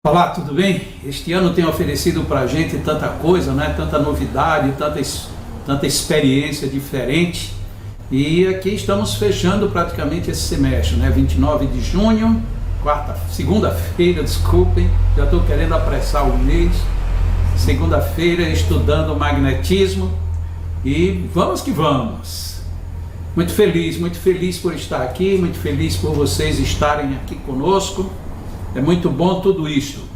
Olá, tudo bem? Este ano tem oferecido para a gente tanta coisa, né? Tanta novidade, tanta experiência diferente. E aqui estamos fechando praticamente esse semestre, né? 29 de junho, segunda-feira, desculpem, já estou querendo apressar o mês. Segunda-feira, estudando magnetismo e vamos que vamos. Muito feliz por estar aqui, muito feliz por vocês estarem aqui conosco. É muito bom tudo isto.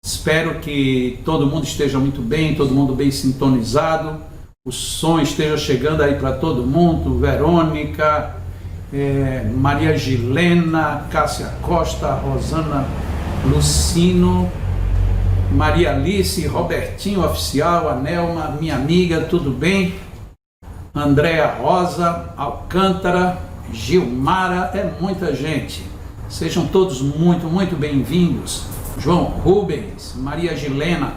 Espero que todo mundo esteja muito bem, todo mundo bem sintonizado. O som esteja chegando aí para todo mundo. Verônica, Maria Gilena, Cássia Costa, Rosana Lucino, Maria Alice, Robertinho Oficial, Anelma, minha amiga, tudo bem? Andréa Rosa, Alcântara, Gilmara, é muita gente. Sejam todos muito bem-vindos. João Rubens, Maria Gilena,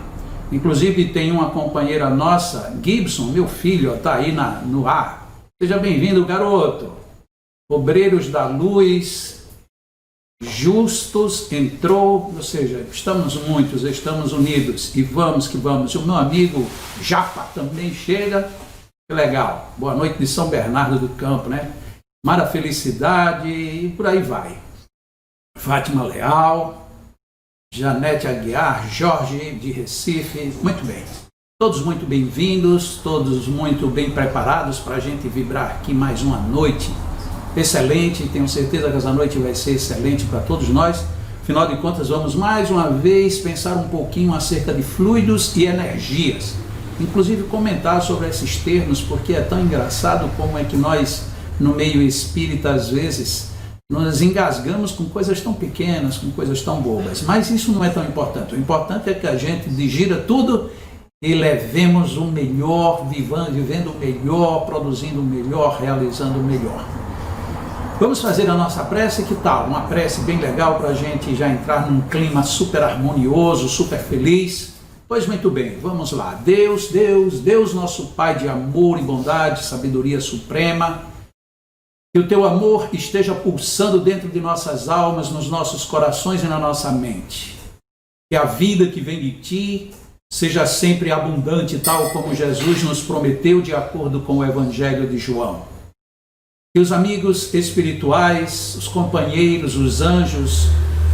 inclusive tem uma companheira nossa, Gibson, meu filho, está aí no ar. Seja bem-vindo, garoto. Obreiros da Luz, Justus entrou, ou seja, estamos muitos, estamos unidos e vamos que vamos. O meu amigo Japa também chega, que legal. Boa noite de São Bernardo do Campo, né? Mara Felicidade e por aí vai. Fátima Leal, Janete Aguiar, Jorge de Recife, muito bem. Todos muito bem-vindos, todos muito bem preparados para a gente vibrar aqui mais uma noite excelente. Tenho certeza que essa noite vai ser excelente para todos nós. Afinal de contas, vamos mais uma vez pensar um pouquinho acerca de fluidos e energias. Inclusive comentar sobre esses termos, porque é tão engraçado como é que nós, no meio espírita, às vezes, nos engasgamos com coisas tão pequenas, com coisas tão bobas. Mas isso não é tão importante. O importante é que a gente digira tudo e levemos o melhor, vivendo o melhor, produzindo o melhor, realizando o melhor. Vamos fazer a nossa prece, que tal? Uma prece bem legal para a gente já entrar num clima super harmonioso, super feliz. Pois muito bem, vamos lá. Deus, nosso Pai de amor e bondade, sabedoria suprema, que o teu amor esteja pulsando dentro de nossas almas, nos nossos corações e na nossa mente. Que a vida que vem de ti seja sempre abundante, tal como Jesus nos prometeu, de acordo com o Evangelho de João. Que os amigos espirituais, os companheiros, os anjos,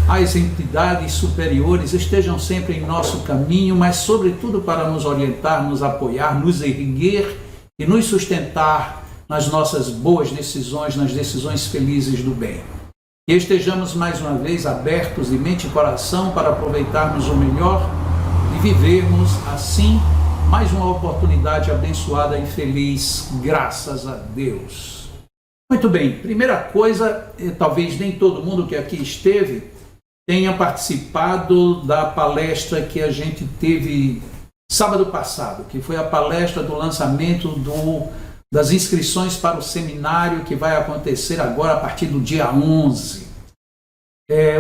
as entidades superiores estejam sempre em nosso caminho, mas sobretudo para nos orientar, nos apoiar, nos erguer e nos sustentar nas nossas boas decisões, nas decisões felizes do bem. Que estejamos mais uma vez abertos de mente e coração para aproveitarmos o melhor e vivermos assim mais uma oportunidade abençoada e feliz, graças a Deus. Muito bem, primeira coisa, talvez nem todo mundo que aqui esteve tenha participado da palestra que a gente teve sábado passado, que foi a palestra do lançamento das inscrições para o seminário que vai acontecer agora a partir do dia 11.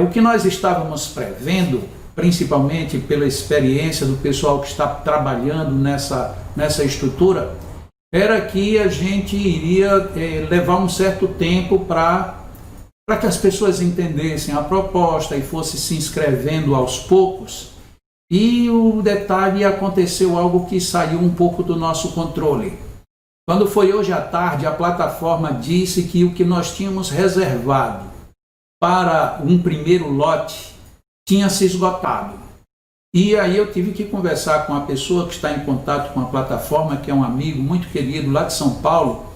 O que nós estávamos prevendo, principalmente pela experiência do pessoal que está trabalhando nessa estrutura, era que a gente iria levar um certo tempo para que as pessoas entendessem a proposta e fossem se inscrevendo aos poucos. E o detalhe, aconteceu algo que saiu um pouco do nosso controle. Quando foi hoje à tarde, a plataforma disse que o que nós tínhamos reservado para um primeiro lote tinha se esgotado. E aí eu tive que conversar com a pessoa que está em contato com a plataforma, que é um amigo muito querido lá de São Paulo,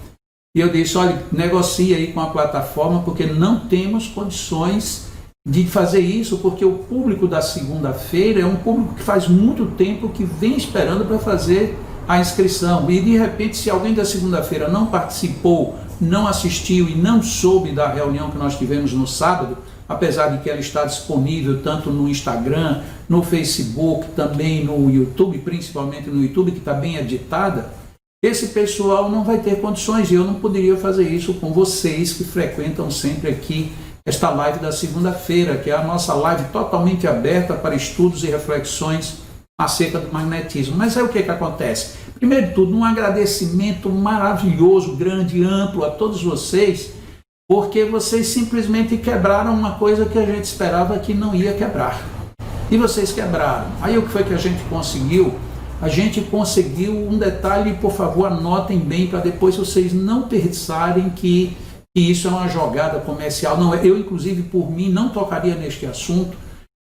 e eu disse, olha, negocia aí com a plataforma, porque não temos condições de fazer isso, porque o público da segunda-feira é um público que faz muito tempo que vem esperando para fazer a inscrição, e de repente, se alguém da segunda-feira não participou, não assistiu e não soube da reunião que nós tivemos no sábado, apesar de que ela está disponível tanto no Instagram, no Facebook, também no YouTube, principalmente no YouTube, que está bem editada, esse pessoal não vai ter condições, e eu não poderia fazer isso com vocês que frequentam sempre aqui esta live da segunda-feira, que é a nossa live totalmente aberta para estudos e reflexões acerca do magnetismo. Mas aí o que acontece? Primeiro de tudo, um agradecimento maravilhoso, grande, amplo a todos vocês, porque vocês simplesmente quebraram uma coisa que a gente esperava que não ia quebrar. e vocês quebraram. Aí o que foi que a gente conseguiu? A gente conseguiu um detalhe, por favor, anotem bem para depois vocês não pensarem que isso é uma jogada comercial. Não, eu inclusive por mim não tocaria neste assunto,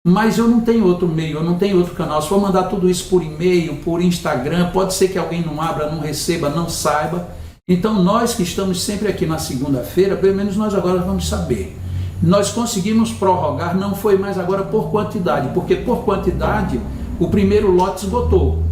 mas eu não tenho outro meio, eu não tenho outro canal. Se for mandar tudo isso por e-mail, por Instagram, pode ser que alguém não abra, não receba, não saiba. Então nós que estamos sempre aqui na segunda-feira, pelo menos nós agora vamos saber. Nós conseguimos prorrogar, não foi mais agora por quantidade, porque por quantidade o primeiro lote esgotou.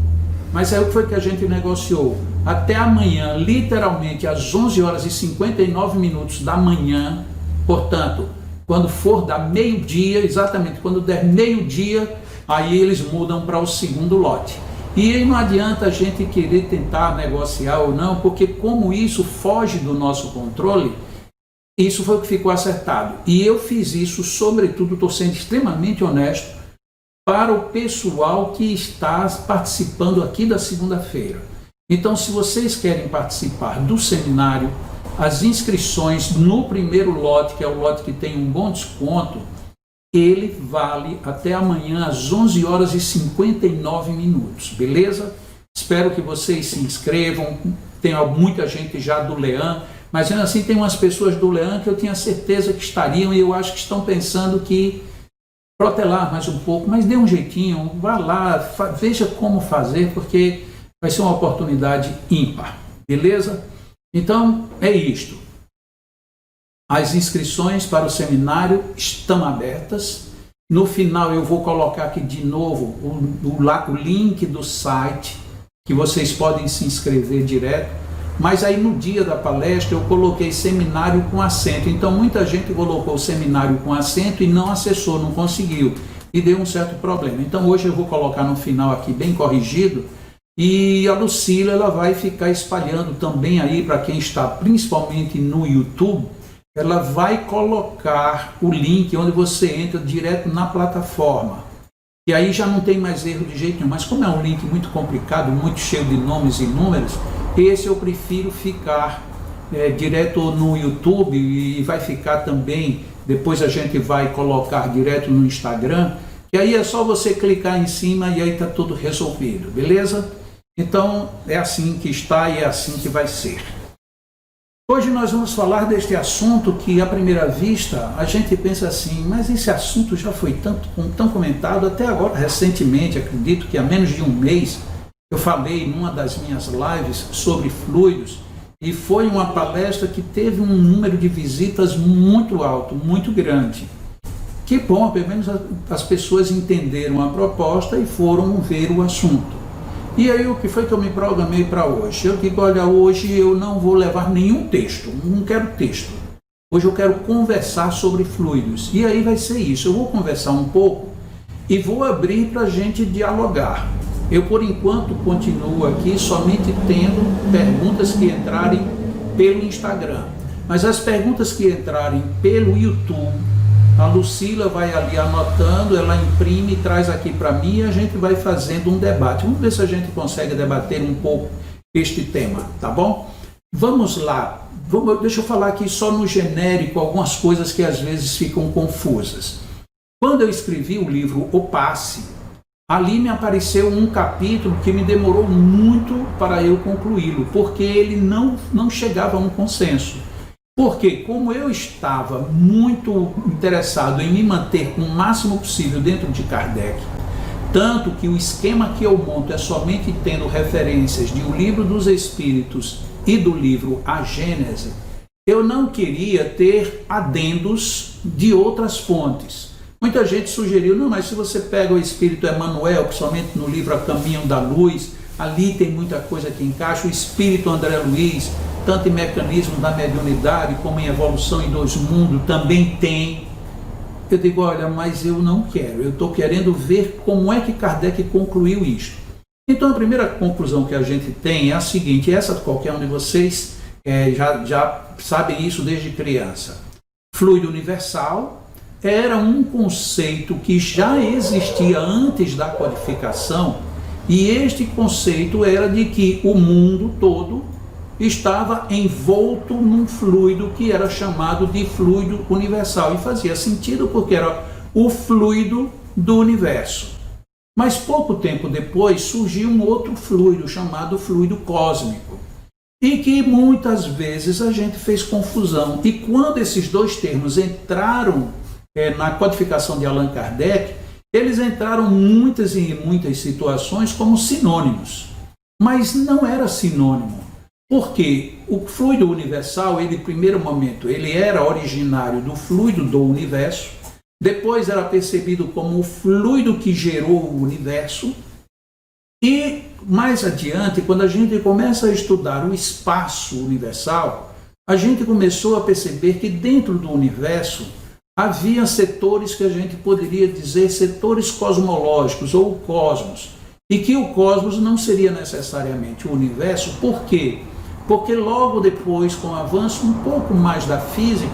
Mas aí o que foi que a gente negociou? Até amanhã, literalmente às 11 horas e 59 minutos da manhã, portanto, quando for dar meio-dia, exatamente quando der meio-dia, aí eles mudam para o segundo lote. E aí não adianta a gente querer tentar negociar ou não, porque como isso foge do nosso controle, isso foi o que ficou acertado. E eu fiz isso, sobretudo, estou sendo extremamente honesto, para o pessoal que está participando aqui da segunda-feira. Então, se vocês querem participar do seminário, as inscrições no primeiro lote, que é o lote que tem um bom desconto, ele vale até amanhã às 11 horas e 59 minutos, beleza? Espero que vocês se inscrevam, tem muita gente já do Leão, mas ainda assim tem umas pessoas do Leão que eu tinha certeza que estariam e eu acho que estão pensando que protelar mais um pouco, mas dê um jeitinho, vá lá, veja como fazer, porque vai ser uma oportunidade ímpar, beleza? Então, é isto. As inscrições para o seminário estão abertas. No final eu vou colocar aqui de novo o link do site, que vocês podem se inscrever direto. Mas aí no dia da palestra eu coloquei seminário com acento. Então muita gente colocou seminário com acento e não acessou, não conseguiu. E deu um certo problema. Então hoje eu vou colocar no final aqui bem corrigido. E a Lucila ela vai ficar espalhando também aí para quem está principalmente no YouTube. Ela vai colocar o link onde você entra direto na plataforma. E aí já não tem mais erro de jeito nenhum. Mas como é um link muito complicado, muito cheio de nomes e números, esse eu prefiro ficar direto no YouTube e vai ficar também, depois a gente vai colocar direto no Instagram, e aí é só você clicar em cima e aí está tudo resolvido, beleza? Então é assim que está e é assim que vai ser. Hoje nós vamos falar deste assunto que à primeira vista a gente pensa assim, mas esse assunto já foi tão comentado até agora recentemente, acredito que há menos de um mês, eu falei numa das minhas lives sobre fluidos e foi uma palestra que teve um número de visitas muito alto, muito grande. Que bom, pelo menos as pessoas entenderam a proposta e foram ver o assunto. E aí o que foi que eu me programei para hoje? Eu digo, olha, hoje eu não vou levar nenhum texto, não quero texto. Hoje eu quero conversar sobre fluidos. E aí vai ser isso, eu vou conversar um pouco e vou abrir para a gente dialogar. Eu, por enquanto, continuo aqui somente tendo perguntas que entrarem pelo Instagram. Mas as perguntas que entrarem pelo YouTube, a Lucila vai ali anotando, ela imprime e traz aqui para mim e a gente vai fazendo um debate. Vamos ver se a gente consegue debater um pouco este tema, tá bom? Vamos lá. Deixa eu falar aqui só no genérico algumas coisas que às vezes ficam confusas. Quando eu escrevi o livro O Passe, ali me apareceu um capítulo que me demorou muito para eu concluí-lo, porque ele não chegava a um consenso. Porque como eu estava muito interessado em me manter o máximo possível dentro de Kardec, tanto que o esquema que eu monto é somente tendo referências de O Livro dos Espíritos e do livro A Gênese, eu não queria ter adendos de outras fontes. Muita gente sugeriu, não, mas se você pega o Espírito Emmanuel, principalmente no livro A Caminho da Luz, ali tem muita coisa que encaixa, o Espírito André Luiz, tanto em mecanismos da mediunidade como em evolução em dois mundos, também tem. Eu digo, olha, mas eu não quero, eu estou querendo ver como é que Kardec concluiu isto. Então a primeira conclusão que a gente tem é a seguinte, essa qualquer um de vocês já sabem isso desde criança. Fluido universal era um conceito que já existia antes da codificação, e este conceito era de que o mundo todo estava envolto num fluido que era chamado de fluido universal. E fazia sentido porque era o fluido do universo. Mas pouco tempo depois surgiu um outro fluido chamado fluido cósmico, e que muitas vezes a gente fez confusão. E quando esses dois termos entraram na codificação de Allan Kardec, eles entraram muitas e muitas situações como sinônimos, mas não era sinônimo, porque o fluido universal, ele, em primeiro momento, ele era originário do fluido do universo, depois era percebido como o fluido que gerou o universo, e mais adiante, quando a gente começa a estudar o espaço universal, a gente começou a perceber que dentro do universo havia setores que a gente poderia dizer setores cosmológicos ou cosmos, e que o cosmos não seria necessariamente o universo. Por quê? Porque logo depois, com o avanço um pouco mais da física,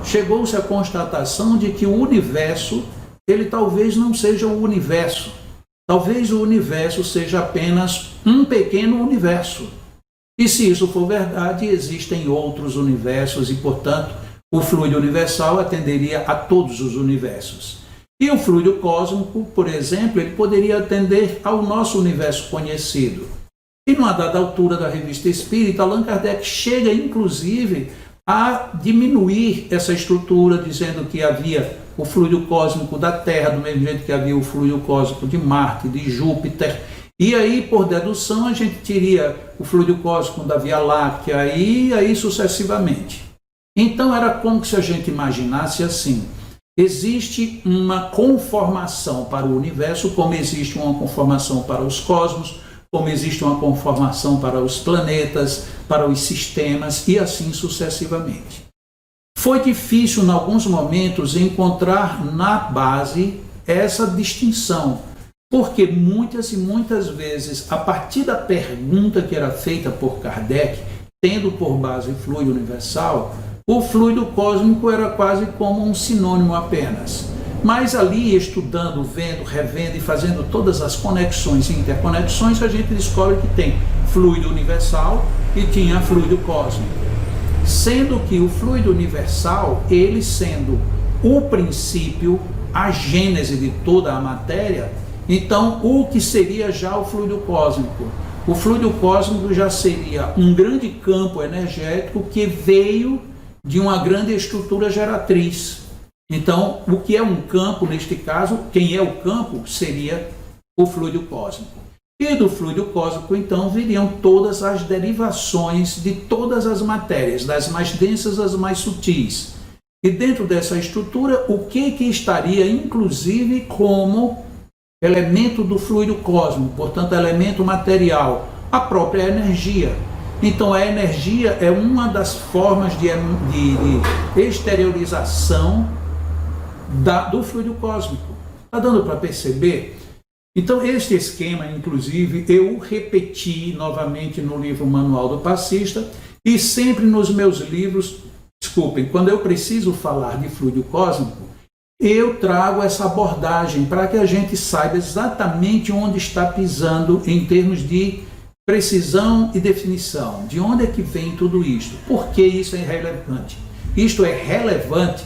chegou-se à constatação de que o universo, ele talvez não seja o universo. Talvez o universo seja apenas um pequeno universo. E se isso for verdade, existem outros universos e, portanto, o fluido universal atenderia a todos os universos. E o fluido cósmico, por exemplo, ele poderia atender ao nosso universo conhecido. E numa dada altura da Revista Espírita, Allan Kardec chega, inclusive, a diminuir essa estrutura, dizendo que havia o fluido cósmico da Terra, do mesmo jeito que havia o fluido cósmico de Marte, de Júpiter. E aí, por dedução, a gente teria o fluido cósmico da Via Láctea e aí sucessivamente. Então, era como se a gente imaginasse assim: existe uma conformação para o universo, como existe uma conformação para os cosmos, como existe uma conformação para os planetas, para os sistemas e assim sucessivamente. Foi difícil, em alguns momentos, encontrar na base essa distinção, porque muitas e muitas vezes, a partir da pergunta que era feita por Kardec, tendo por base fluido universal, o fluido cósmico era quase como um sinônimo apenas. Mas ali, estudando, vendo, revendo e fazendo todas as conexões e interconexões, a gente descobre que tem fluido universal e tinha fluido cósmico. Sendo que o fluido universal, ele sendo o princípio, a gênese de toda a matéria, então o que seria já o fluido cósmico? O fluido cósmico já seria um grande campo energético que veio de uma grande estrutura geratriz. Então, o que é um campo, neste caso, quem é o campo seria o fluido cósmico. E do fluido cósmico, então, viriam todas as derivações de todas as matérias, das mais densas às mais sutis. E dentro dessa estrutura, o que estaria, inclusive, como elemento do fluido cósmico, portanto, elemento material? A própria energia. Então, a energia é uma das formas de exteriorização do fluido cósmico. Está dando para perceber? Então, este esquema, inclusive, eu repeti novamente no livro Manual do Passista e sempre nos meus livros, quando eu preciso falar de fluido cósmico, eu trago essa abordagem para que a gente saiba exatamente onde está pisando em termos de precisão e definição. De onde é que vem tudo isto? Por que isso é relevante? Isto é relevante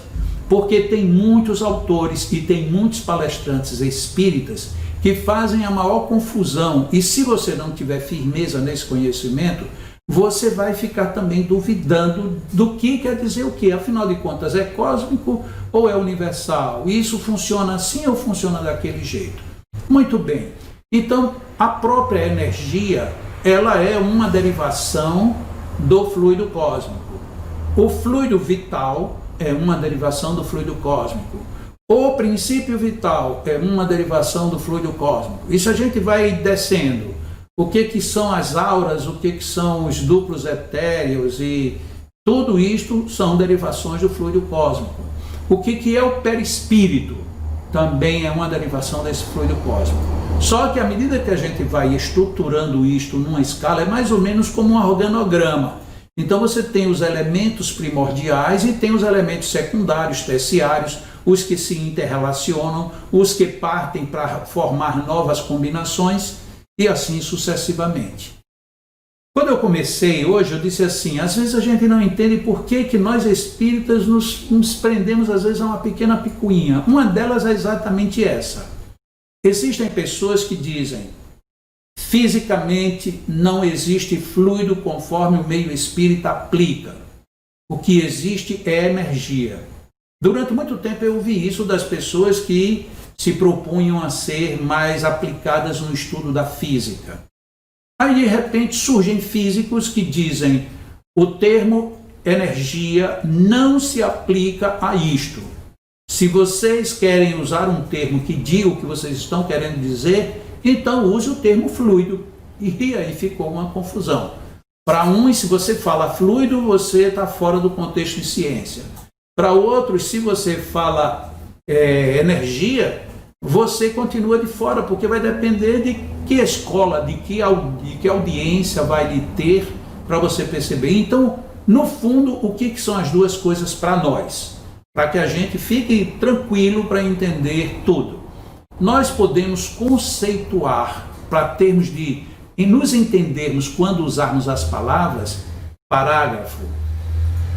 porque tem muitos autores e tem muitos palestrantes espíritas que fazem a maior confusão, e se você não tiver firmeza nesse conhecimento, você vai ficar também duvidando do que quer dizer o que. Afinal de contas, é cósmico ou é universal? Isso funciona assim ou funciona daquele jeito? Muito bem. Então, a própria energia, ela é uma derivação do fluido cósmico. O fluido vital é uma derivação do fluido cósmico. O princípio vital é uma derivação do fluido cósmico. Isso a gente vai descendo. O que são as auras, o que são os duplos etéreos, e tudo isto são derivações do fluido cósmico. O que é o perispírito? Também é uma derivação desse fluido cósmico. Só que à medida que a gente vai estruturando isto numa escala, é mais ou menos como um organograma. Então você tem os elementos primordiais e tem os elementos secundários, terciários, os que se interrelacionam, os que partem para formar novas combinações e assim sucessivamente. Quando eu comecei hoje, eu disse assim, às vezes a gente não entende por que nós espíritas nos prendemos às vezes a uma pequena picuinha. Uma delas é exatamente essa. Existem pessoas que dizem, fisicamente não existe fluido conforme o meio espírita aplica. O que existe é energia. Durante muito tempo eu ouvi isso das pessoas que se propunham a ser mais aplicadas no estudo da física. Aí, de repente, surgem físicos que dizem o termo energia não se aplica a isto. Se vocês querem usar um termo que diga o que vocês estão querendo dizer, então use o termo fluido. E aí ficou uma confusão. Para uns, se você fala fluido, você está fora do contexto de ciência. Para outros, se você fala energia, você continua de fora, porque vai depender de que escola, de que audiência vai lhe ter para você perceber. Então, no fundo, o que são as duas coisas para nós? Para que a gente fique tranquilo para entender tudo. Nós podemos conceituar, para termos de nos entendermos quando usarmos as palavras, parágrafo.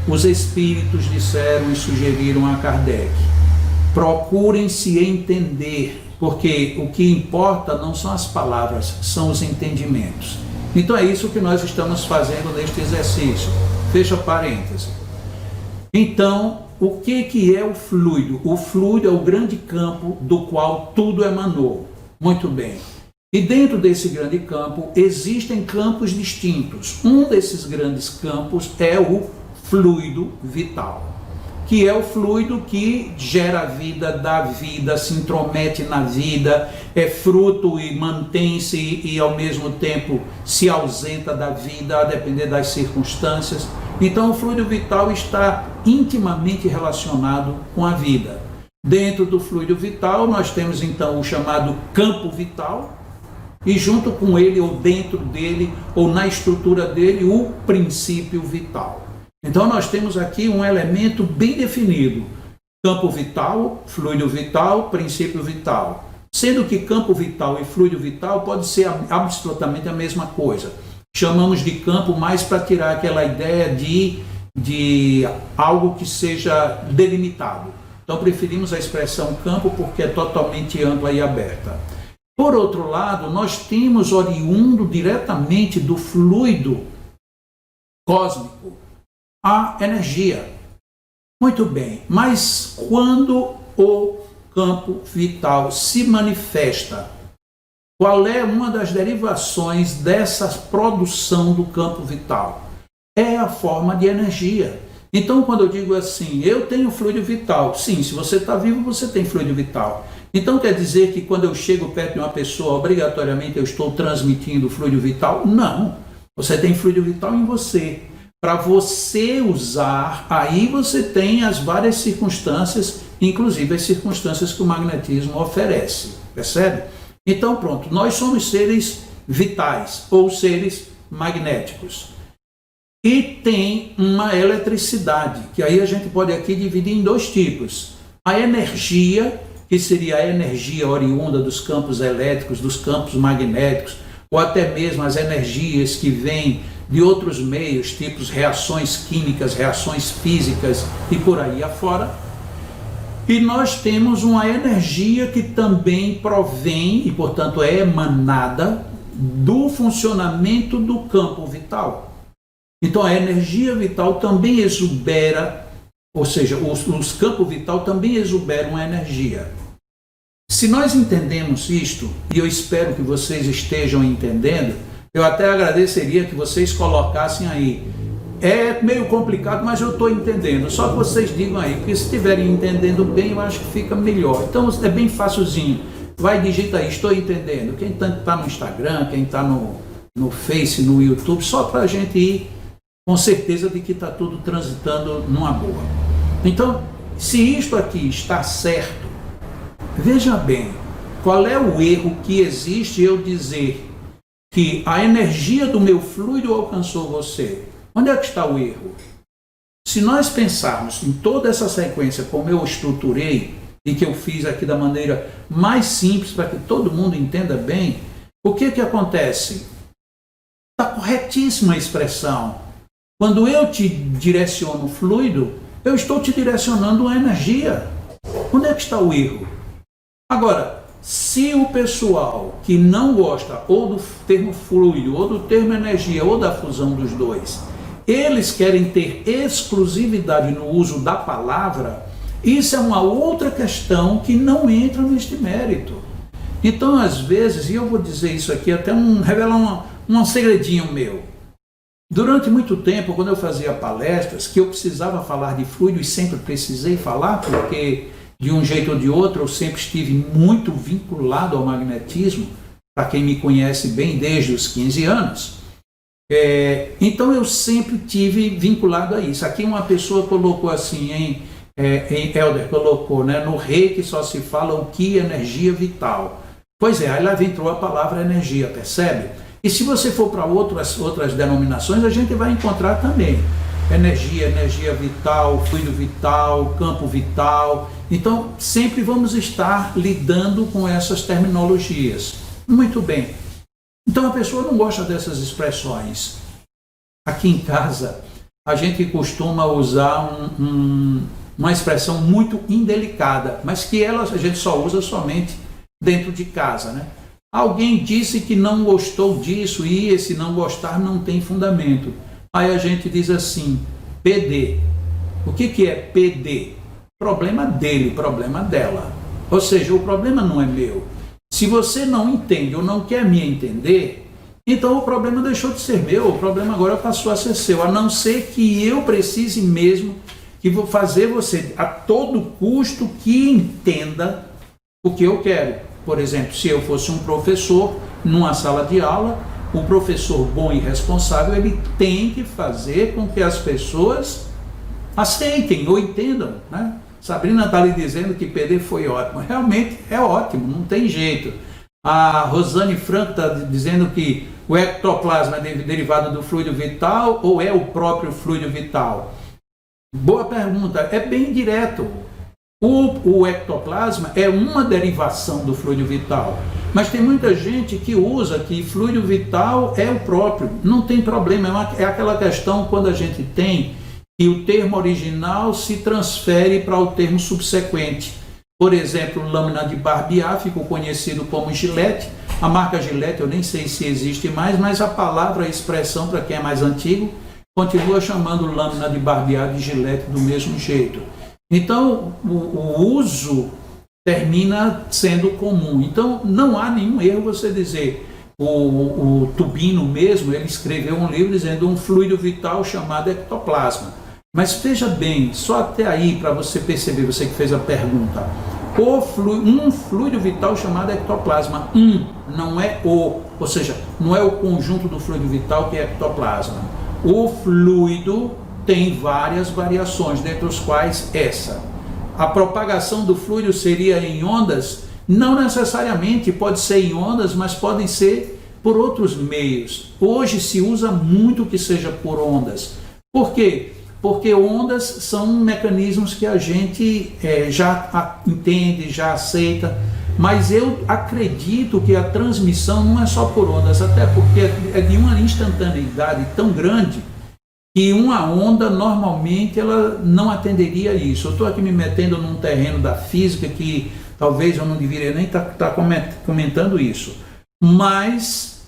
Os espíritos disseram e sugeriram a Kardec: procurem se entender, porque o que importa não são as palavras, são os entendimentos. Então é isso que nós estamos fazendo neste exercício. Fecha parêntese. Então, o que é o fluido? O fluido é o grande campo do qual tudo emanou. Muito bem. E dentro desse grande campo existem campos distintos. Um desses grandes campos é o fluido vital, que é o fluido que gera a vida, dá vida, se intromete na vida, é fruto e mantém-se e ao mesmo tempo se ausenta da vida, a depender das circunstâncias. Então o fluido vital está intimamente relacionado com a vida. Dentro do fluido vital nós temos então o chamado campo vital, e junto com ele, ou dentro dele, ou na estrutura dele, o princípio vital. Então nós temos aqui um elemento bem definido: campo vital, fluido vital, princípio vital. Sendo que campo vital e fluido vital pode ser absolutamente a mesma coisa. Chamamos de campo mais para tirar aquela ideia de algo que seja delimitado. Então preferimos a expressão campo porque é totalmente ampla e aberta. Por outro lado, nós temos oriundo diretamente do fluido cósmico a energia. Muito bem, mas quando o campo vital se manifesta, qual é uma das derivações dessa produção do campo vital? É a forma de energia. Então, quando eu digo assim, eu tenho fluido vital, sim, se você está vivo, você tem fluido vital. Então, quer dizer que quando eu chego perto de uma pessoa, obrigatoriamente eu estou transmitindo fluido vital? Não, você tem fluido vital em você. Para você usar, aí você tem as várias circunstâncias, inclusive as circunstâncias que o magnetismo oferece, percebe? Então pronto, nós somos seres vitais ou seres magnéticos. E tem uma eletricidade, que aí a gente pode aqui dividir em dois tipos. A energia, que seria a energia oriunda dos campos elétricos, dos campos magnéticos, ou até mesmo as energias que vêm de outros meios, tipos reações químicas, reações físicas e por aí afora. E nós temos uma energia que também provém e, portanto, é emanada do funcionamento do campo vital. Então a energia vital também exubera, ou seja, os campos vital também exuberam a energia. Se nós entendemos isto, e eu espero que vocês estejam entendendo, eu até agradeceria que vocês colocassem aí. É meio complicado, mas eu estou entendendo. Só que vocês digam aí, porque se estiverem entendendo bem, eu acho que fica melhor. Então é bem facilzinho. Vai, digita aí, estou entendendo. Quem está no Instagram, quem está no Face, no YouTube, só para a gente ir com certeza de que está tudo transitando numa boa. Então, se isto aqui está certo, veja bem, qual é o erro que existe eu dizer que a energia do meu fluido alcançou você? Onde é que está o erro? Se nós pensarmos em toda essa sequência como eu estruturei e que eu fiz aqui da maneira mais simples para que todo mundo entenda bem, o que acontece? Está corretíssima a expressão. Quando eu te direciono fluido, eu estou te direcionando uma energia. Onde é que está o erro? Agora, se o pessoal que não gosta ou do termo fluido, ou do termo energia, ou da fusão dos dois, eles querem ter exclusividade no uso da palavra, isso é uma outra questão que não entra neste mérito. Então, às vezes, e eu vou dizer isso aqui, até revelar um segredinho meu. Durante muito tempo, quando eu fazia palestras, que eu precisava falar de fluido, e sempre precisei falar, porque de um jeito ou de outro eu sempre estive muito vinculado ao magnetismo, para quem me conhece bem desde os 15 anos. Então eu sempre tive vinculado a isso. Aqui uma pessoa colocou assim, Helder colocou, né, no Reiki só se fala o que energia vital. Pois é, aí lá entrou a palavra energia, percebe? E se você for para outras denominações, a gente vai encontrar também energia vital, fluido vital, campo vital. Então, sempre vamos estar lidando com essas terminologias. Muito bem. Então, a pessoa não gosta dessas expressões. Aqui em casa, a gente costuma usar uma expressão muito indelicada, mas que a gente só usa somente dentro de casa, né? Alguém disse que não gostou disso e esse não gostar não tem fundamento. Aí a gente diz assim, PD. O que é PD? Problema dele, problema dela. Ou seja, o problema não é meu. Se você não entende ou não quer me entender, então o problema deixou de ser meu, o problema agora passou a ser seu, a não ser que eu precise mesmo que vou fazer você a todo custo que entenda o que eu quero. Por exemplo, se eu fosse um professor numa sala de aula, o professor bom e responsável, ele tem que fazer com que as pessoas aceitem ou entendam, né? Sabrina está ali dizendo que PD foi ótimo. Realmente é ótimo, não tem jeito. A Rosane Franco está dizendo que o ectoplasma é derivado do fluido vital ou é o próprio fluido vital? Boa pergunta, é bem direto. O ectoplasma é uma derivação do fluido vital, mas tem muita gente que usa que fluido vital é o próprio, não tem problema, é aquela questão quando a gente tem que o termo original se transfere para o termo subsequente. Por exemplo, lâmina de barbear ficou conhecido como Gillette, a marca Gillette eu nem sei se existe mais, mas a palavra, a expressão para quem é mais antigo, continua chamando lâmina de barbear de Gillette do mesmo jeito. Então, o uso termina sendo comum. Então, não há nenhum erro você dizer. O Tubino mesmo, ele escreveu um livro dizendo um fluido vital chamado ectoplasma. Mas veja bem, só até aí para você perceber, você que fez a pergunta, um fluido vital chamado ectoplasma, não é ou seja, não é o conjunto do fluido vital que é ectoplasma. O fluido tem várias variações, dentre os quais essa. A propagação do fluido seria em ondas? Não necessariamente, pode ser em ondas, mas podem ser por outros meios. Hoje se usa muito que seja por ondas. Por quê? Porque ondas são mecanismos que a gente já entende, já aceita, mas eu acredito que a transmissão não é só por ondas, até porque é de uma instantaneidade tão grande que uma onda, normalmente, ela não atenderia a isso. Eu estou aqui me metendo num terreno da física que talvez eu não deveria nem estar comentando isso. Mas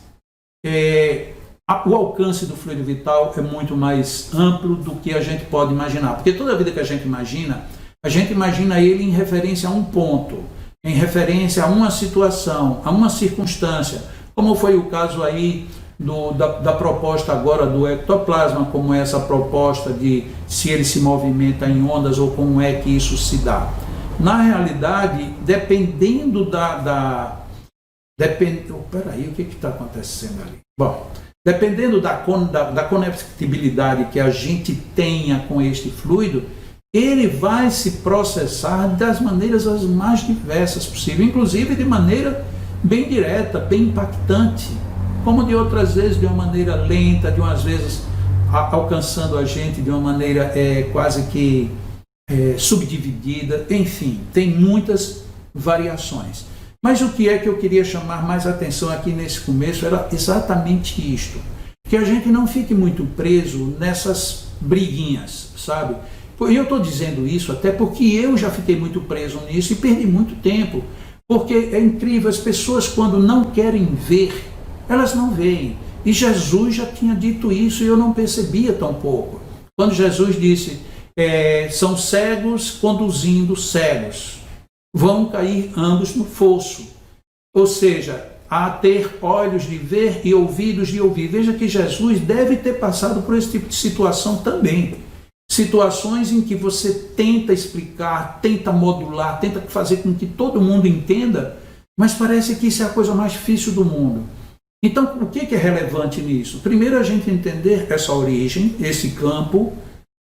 o alcance do fluido vital é muito mais amplo do que a gente pode imaginar. Porque toda vida que a gente imagina ele em referência a um ponto, em referência a uma situação, a uma circunstância, como foi o caso aí da proposta agora do ectoplasma, como essa proposta de se ele se movimenta em ondas ou como é que isso se dá. Na realidade, dependendo peraí, o que está acontecendo ali? Bom, dependendo da conectividade que a gente tenha com este fluido, ele vai se processar das maneiras as mais diversas possíveis, inclusive de maneira bem direta, bem impactante, como de outras vezes de uma maneira lenta, de umas vezes alcançando a gente de uma maneira quase que subdividida, enfim, tem muitas variações. Mas o que é que eu queria chamar mais atenção aqui nesse começo era exatamente isto. que a gente não fique muito preso nessas briguinhas, sabe? E eu estou dizendo isso até porque eu já fiquei muito preso nisso e perdi muito tempo. Porque é incrível, as pessoas quando não querem ver, elas não veem. E Jesus já tinha dito isso e eu não percebia tão pouco. Quando Jesus disse, são cegos conduzindo cegos, vão cair ambos no fosso. Ou seja, a ter olhos de ver e ouvidos de ouvir. Veja que Jesus deve ter passado por esse tipo de situação também. Situações em que você tenta explicar, tenta modular, tenta fazer com que todo mundo entenda, mas parece que isso é a coisa mais difícil do mundo. Então, o que é relevante nisso? Primeiro, a gente entender essa origem, esse campo,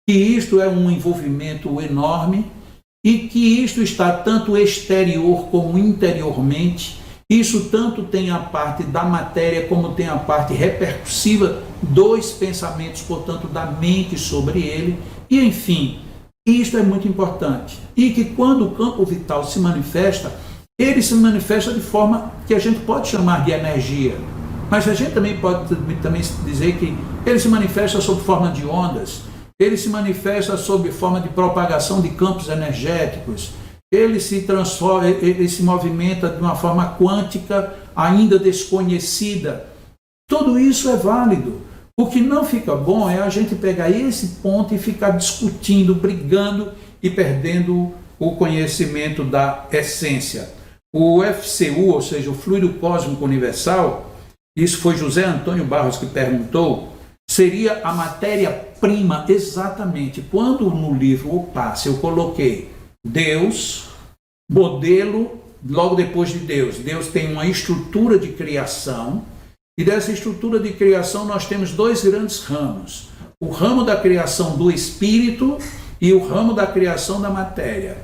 que isto é um envolvimento enorme e que isto está tanto exterior como interiormente. Isso tanto tem a parte da matéria como tem a parte repercussiva dos pensamentos, portanto, da mente sobre ele. E, enfim, isto é muito importante. E que quando o campo vital se manifesta, ele se manifesta de forma que a gente pode chamar de energia. Mas a gente também pode dizer que ele se manifesta sob forma de ondas, ele se manifesta sob forma de propagação de campos energéticos, ele se transforma, ele se movimenta de uma forma quântica ainda desconhecida. Tudo isso é válido. O que não fica bom é a gente pegar esse ponto e ficar discutindo, brigando e perdendo o conhecimento da essência. O FCU, ou seja, o fluido cósmico universal, isso foi José Antônio Barros que perguntou, seria a matéria-prima exatamente. Quando no livro O Passe eu coloquei Deus, modelo, logo depois de Deus. Deus tem uma estrutura de criação, e dessa estrutura de criação nós temos dois grandes ramos. O ramo da criação do espírito e o ramo da criação da matéria.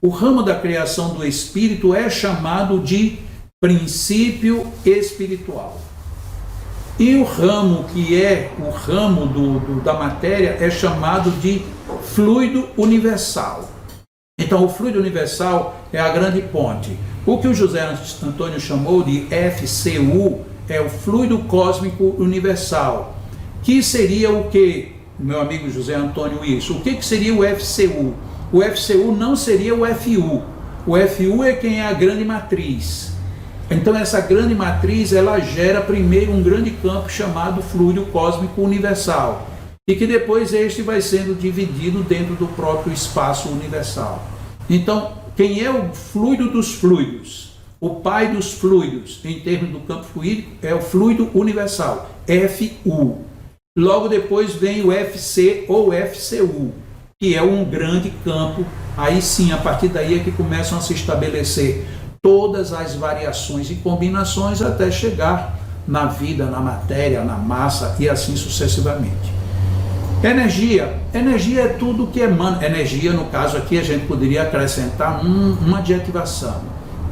O ramo da criação do espírito é chamado de princípio espiritual. E o ramo que é o ramo da matéria é chamado de fluido universal. Então, o fluido universal é a grande ponte. O que o José Antônio chamou de FCU é o fluido cósmico universal. Que seria o que, meu amigo José Antônio, isso? O que seria o FCU? O FCU não seria o FU. O FU é quem é a grande matriz. Então, essa grande matriz, ela gera primeiro um grande campo chamado fluido cósmico universal. E que depois este vai sendo dividido dentro do próprio espaço universal. Então, quem é o fluido dos fluidos? O pai dos fluidos, em termos do campo fluídico, é o fluido universal, FU. Logo depois vem o FC ou FCU, que é um grande campo. Aí sim, a partir daí é que começam a se estabelecer todas as variações e combinações até chegar na vida, na matéria, na massa e assim sucessivamente. Energia é tudo que emana. Energia, no caso aqui, a gente poderia acrescentar uma adjetivação.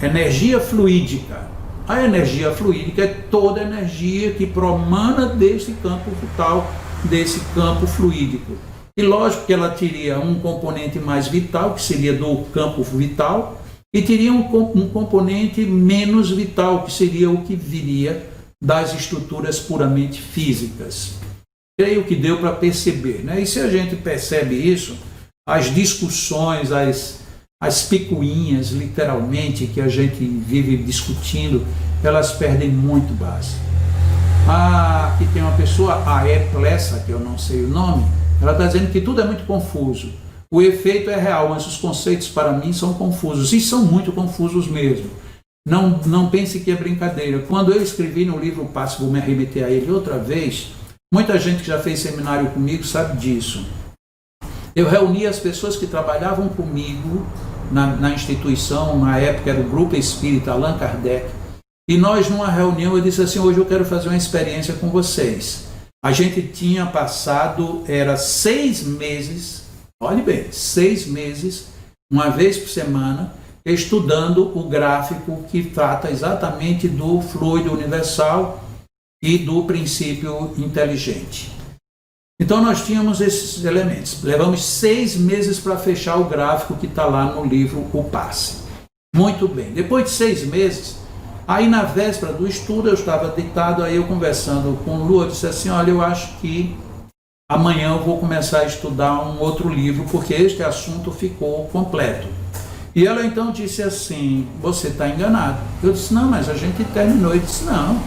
Energia fluídica. A energia fluídica é toda energia que promana desse campo vital, desse campo fluídico. E lógico que ela teria um componente mais vital, que seria do campo vital, e teria um componente menos vital, que seria o que viria das estruturas puramente físicas. Creio que deu para perceber, né? E se a gente percebe isso, as discussões, as picuinhas, literalmente, que a gente vive discutindo, elas perdem muito base. Aqui tem uma pessoa, a Eplessa, que eu não sei o nome, ela está dizendo que tudo é muito confuso. O efeito é real, mas os conceitos para mim são confusos, e são muito confusos mesmo. Não pense que é brincadeira. Quando eu escrevi no livro Passe, vou me remeter a ele outra vez, muita gente que já fez seminário comigo sabe disso. Eu reuni as pessoas que trabalhavam comigo na instituição, na época era o Grupo Espírita Allan Kardec, e nós numa reunião eu disse assim, hoje eu quero fazer uma experiência com vocês. A gente tinha passado, era 6 meses, olhe bem, 6 meses, uma vez por semana, estudando o gráfico que trata exatamente do fluido universal e do princípio inteligente. Então nós tínhamos esses elementos. Levamos 6 meses para fechar o gráfico que está lá no livro O Passe. Muito bem. Depois de 6 meses, Aí na véspera do estudo eu estava deitado, aí eu conversando com o Lu, eu disse assim, olha, eu acho que amanhã eu vou começar a estudar um outro livro, porque este assunto ficou completo. E ela então disse assim, você está enganado. Eu disse, não, mas a gente terminou. Ele disse, não,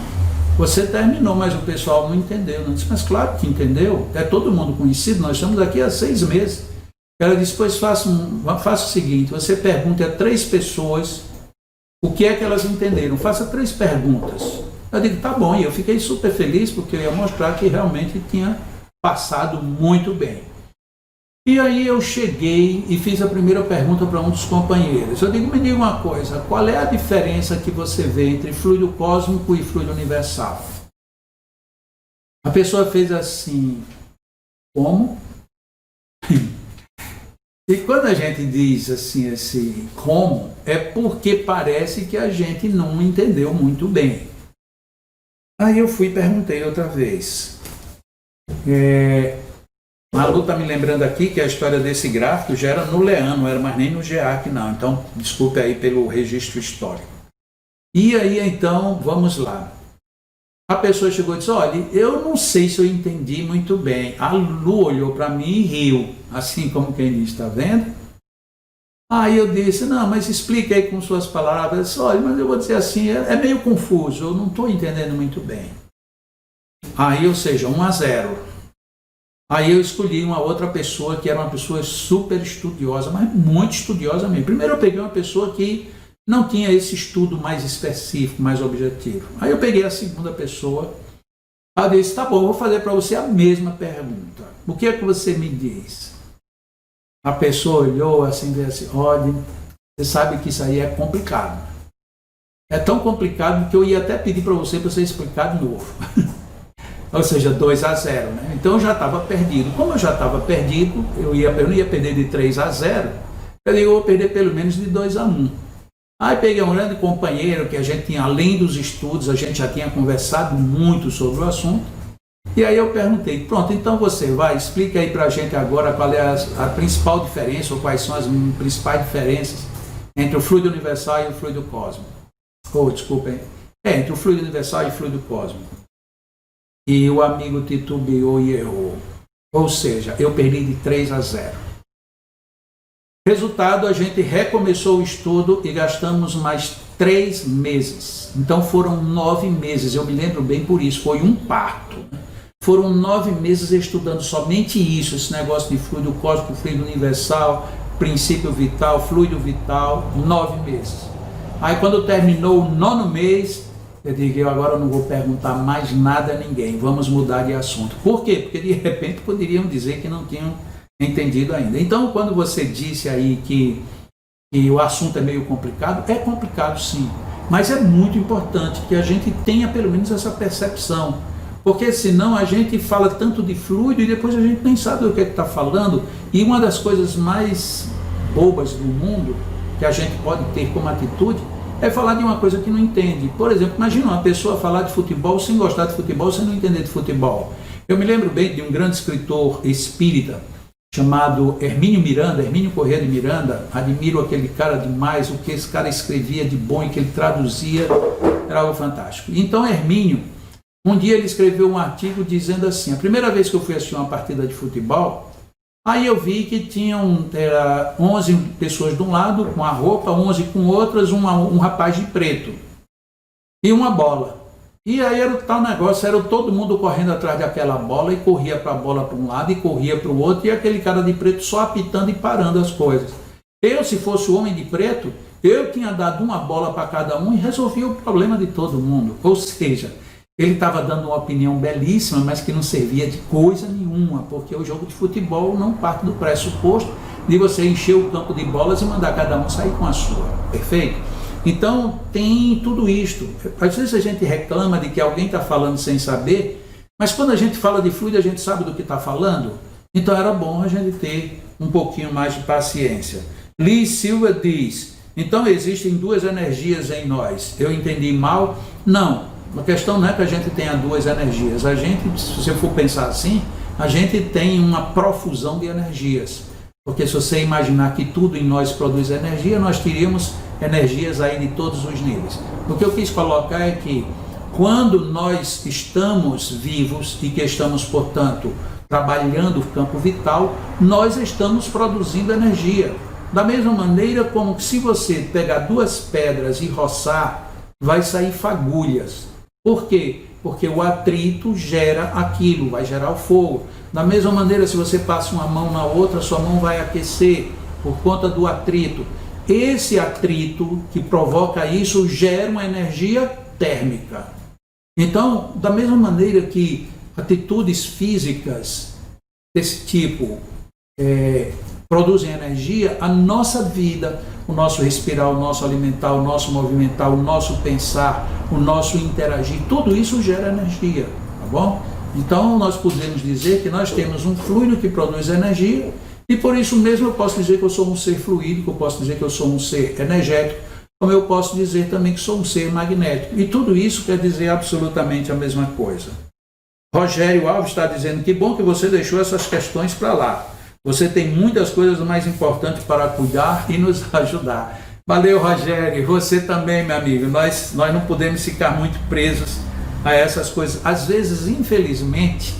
você terminou, mas o pessoal não entendeu. Eu disse, mas claro que entendeu, é todo mundo conhecido, nós estamos aqui há 6 meses. Ela disse, pois faça o seguinte, você pergunte a 3 pessoas o que é que elas entenderam, faça 3 perguntas. Eu digo, tá bom, e eu fiquei super feliz, porque eu ia mostrar que realmente tinha passado muito bem. E aí eu cheguei e fiz a primeira pergunta para um dos companheiros. Eu digo, me diga uma coisa, qual é a diferença que você vê entre fluido cósmico e fluido universal? A pessoa fez assim, como? E quando a gente diz assim, esse como, é porque parece que a gente não entendeu muito bem. Aí eu fui e perguntei outra vez. A Lu está me lembrando aqui que a história desse gráfico já era no Leão, não era mais nem no GEAC, não. Então, desculpe aí pelo registro histórico. E aí, então, vamos lá. A pessoa chegou e disse, olha, eu não sei se eu entendi muito bem. A Lu olhou para mim e riu, assim como quem diz, está vendo? Aí eu disse, não, mas explica aí com suas palavras. Eu disse, olha, mas eu vou dizer assim, é meio confuso, eu não estou entendendo muito bem. Aí, ou seja, 1-0. Aí eu escolhi uma outra pessoa que era uma pessoa super estudiosa, mas muito estudiosa mesmo. Primeiro eu peguei uma pessoa que não tinha esse estudo mais específico, mais objetivo. Aí eu peguei a segunda pessoa, ela disse, tá bom, eu vou fazer para você a mesma pergunta. O que é que você me diz? A pessoa olhou assim e disse assim, olha, você sabe que isso aí é complicado. É tão complicado que eu ia até pedir para você explicar de novo. Ou seja, 2-0, né? Então eu já estava perdido. Como eu já estava perdido, eu não ia perder de 3-0, eu digo, eu vou perder pelo menos de 2-1. Aí peguei um grande companheiro que a gente tinha, além dos estudos, a gente já tinha conversado muito sobre o assunto. E aí eu perguntei, pronto, então você explica aí para a gente agora qual é a principal diferença, ou quais são as principais diferenças entre o fluido universal e o fluido cósmico. Desculpem. Entre o fluido universal e o fluido cósmico. E o amigo titubeou e errou. Ou seja, eu perdi de 3-0. Resultado, a gente recomeçou o estudo e gastamos mais 3 meses. Então foram 9 meses, eu me lembro bem por isso, foi um parto. Foram 9 meses estudando somente isso, esse negócio de fluido cósmico, fluido universal, princípio vital, fluido vital, 9 meses. Aí quando terminou o 9º mês, eu digo, eu agora não vou perguntar mais nada a ninguém, vamos mudar de assunto. Por quê? Porque de repente poderiam dizer que não tinham entendido ainda. Então, quando você disse aí que o assunto é meio complicado, é complicado sim, mas é muito importante que a gente tenha pelo menos essa percepção, porque senão a gente fala tanto de fluido e depois a gente nem sabe o que é que está falando. E uma das coisas mais bobas do mundo que a gente pode ter como atitude é falar de uma coisa que não entende. Por exemplo, imagina uma pessoa falar de futebol sem gostar de futebol, sem não entender de futebol. Eu me lembro bem de um grande escritor espírita chamado Hermínio Miranda, Hermínio Corrêa de Miranda. Admiro aquele cara demais, o que esse cara escrevia de bom e que ele traduzia era algo fantástico. Então Hermínio, um dia ele escreveu um artigo dizendo assim, a primeira vez que eu fui assistir uma partida de futebol, aí eu vi que tinham 11 pessoas de um lado com a roupa, 11 com outras, um rapaz de preto e uma bola. E aí era o tal negócio, era todo mundo correndo atrás daquela bola e corria para a bola para um lado e corria para o outro, e aquele cara de preto só apitando e parando as coisas. Eu, se fosse o homem de preto, eu tinha dado uma bola para cada um e resolvia o problema de todo mundo. Ou seja, ele estava dando uma opinião belíssima, mas que não servia de coisa nenhuma, porque o jogo de futebol não parte do pressuposto de você encher o campo de bolas e mandar cada um sair com a sua, perfeito? Então tem tudo isto. Às vezes a gente reclama de que alguém está falando sem saber, mas quando a gente fala de fluido, a gente sabe do que está falando. Então era bom a gente ter um pouquinho mais de paciência. Lee Silva diz, então existem 2 energias em nós. Eu entendi mal? Não. A questão não é que a gente tenha 2 energias. A gente, se você for pensar assim, a gente tem uma profusão de energias. Porque se você imaginar que tudo em nós produz energia, nós teríamos energias aí de todos os níveis. O que eu quis colocar é que quando nós estamos vivos e que estamos, portanto, trabalhando o campo vital, nós estamos produzindo energia. Da mesma maneira como se você pegar duas pedras e roçar, vai sair fagulhas. Por quê? Porque o atrito gera aquilo, vai gerar o fogo. Da mesma maneira, se você passa uma mão na outra, sua mão vai aquecer por conta do atrito. Esse atrito que provoca isso gera uma energia térmica. Então, da mesma maneira que atitudes físicas desse tipo produzem energia, a nossa vida, o nosso respirar, o nosso alimentar, o nosso movimentar, o nosso pensar, o nosso interagir, tudo isso gera energia, tá bom? Então, nós podemos dizer que nós temos um fluido que produz energia e por isso mesmo eu posso dizer que eu sou um ser fluídico, eu posso dizer que eu sou um ser energético, como eu posso dizer também que sou um ser magnético. E tudo isso quer dizer absolutamente a mesma coisa. Rogério Alves está dizendo que bom que você deixou essas questões para lá. Você tem muitas coisas mais importantes para cuidar e nos ajudar. Valeu, Rogério. Você também, meu amigo. Nós não podemos ficar muito presos a essas coisas. Às vezes, infelizmente,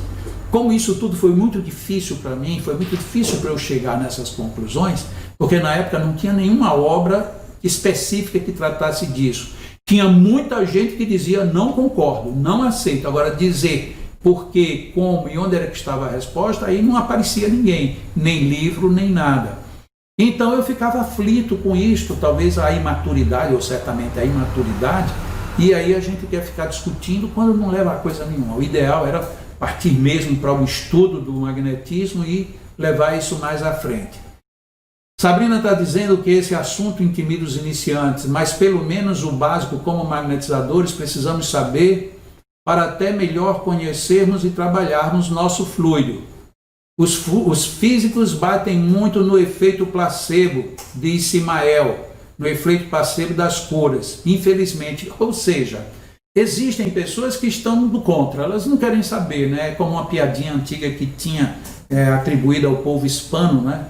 como isso tudo foi muito difícil para mim, foi muito difícil para eu chegar nessas conclusões, porque na época não tinha nenhuma obra específica que tratasse disso. Tinha muita gente que dizia não concordo, não aceito. Agora dizer por quê, como e onde era que estava a resposta, aí não aparecia ninguém, nem livro, nem nada. Então eu ficava aflito com isto, talvez a imaturidade, ou certamente a imaturidade, e aí a gente quer ficar discutindo quando não leva a coisa nenhuma. O ideal era partir mesmo para o estudo do magnetismo e levar isso mais à frente. Sabrina está dizendo que esse assunto intimida os iniciantes, mas pelo menos o básico como magnetizadores precisamos saber para até melhor conhecermos e trabalharmos nosso fluido. Os físicos batem muito no efeito placebo, disse Mael, no efeito placebo das curas, infelizmente. Ou seja, existem pessoas que estão do contra, elas não querem saber, né? Como uma piadinha antiga que tinha atribuída ao povo hispano, né?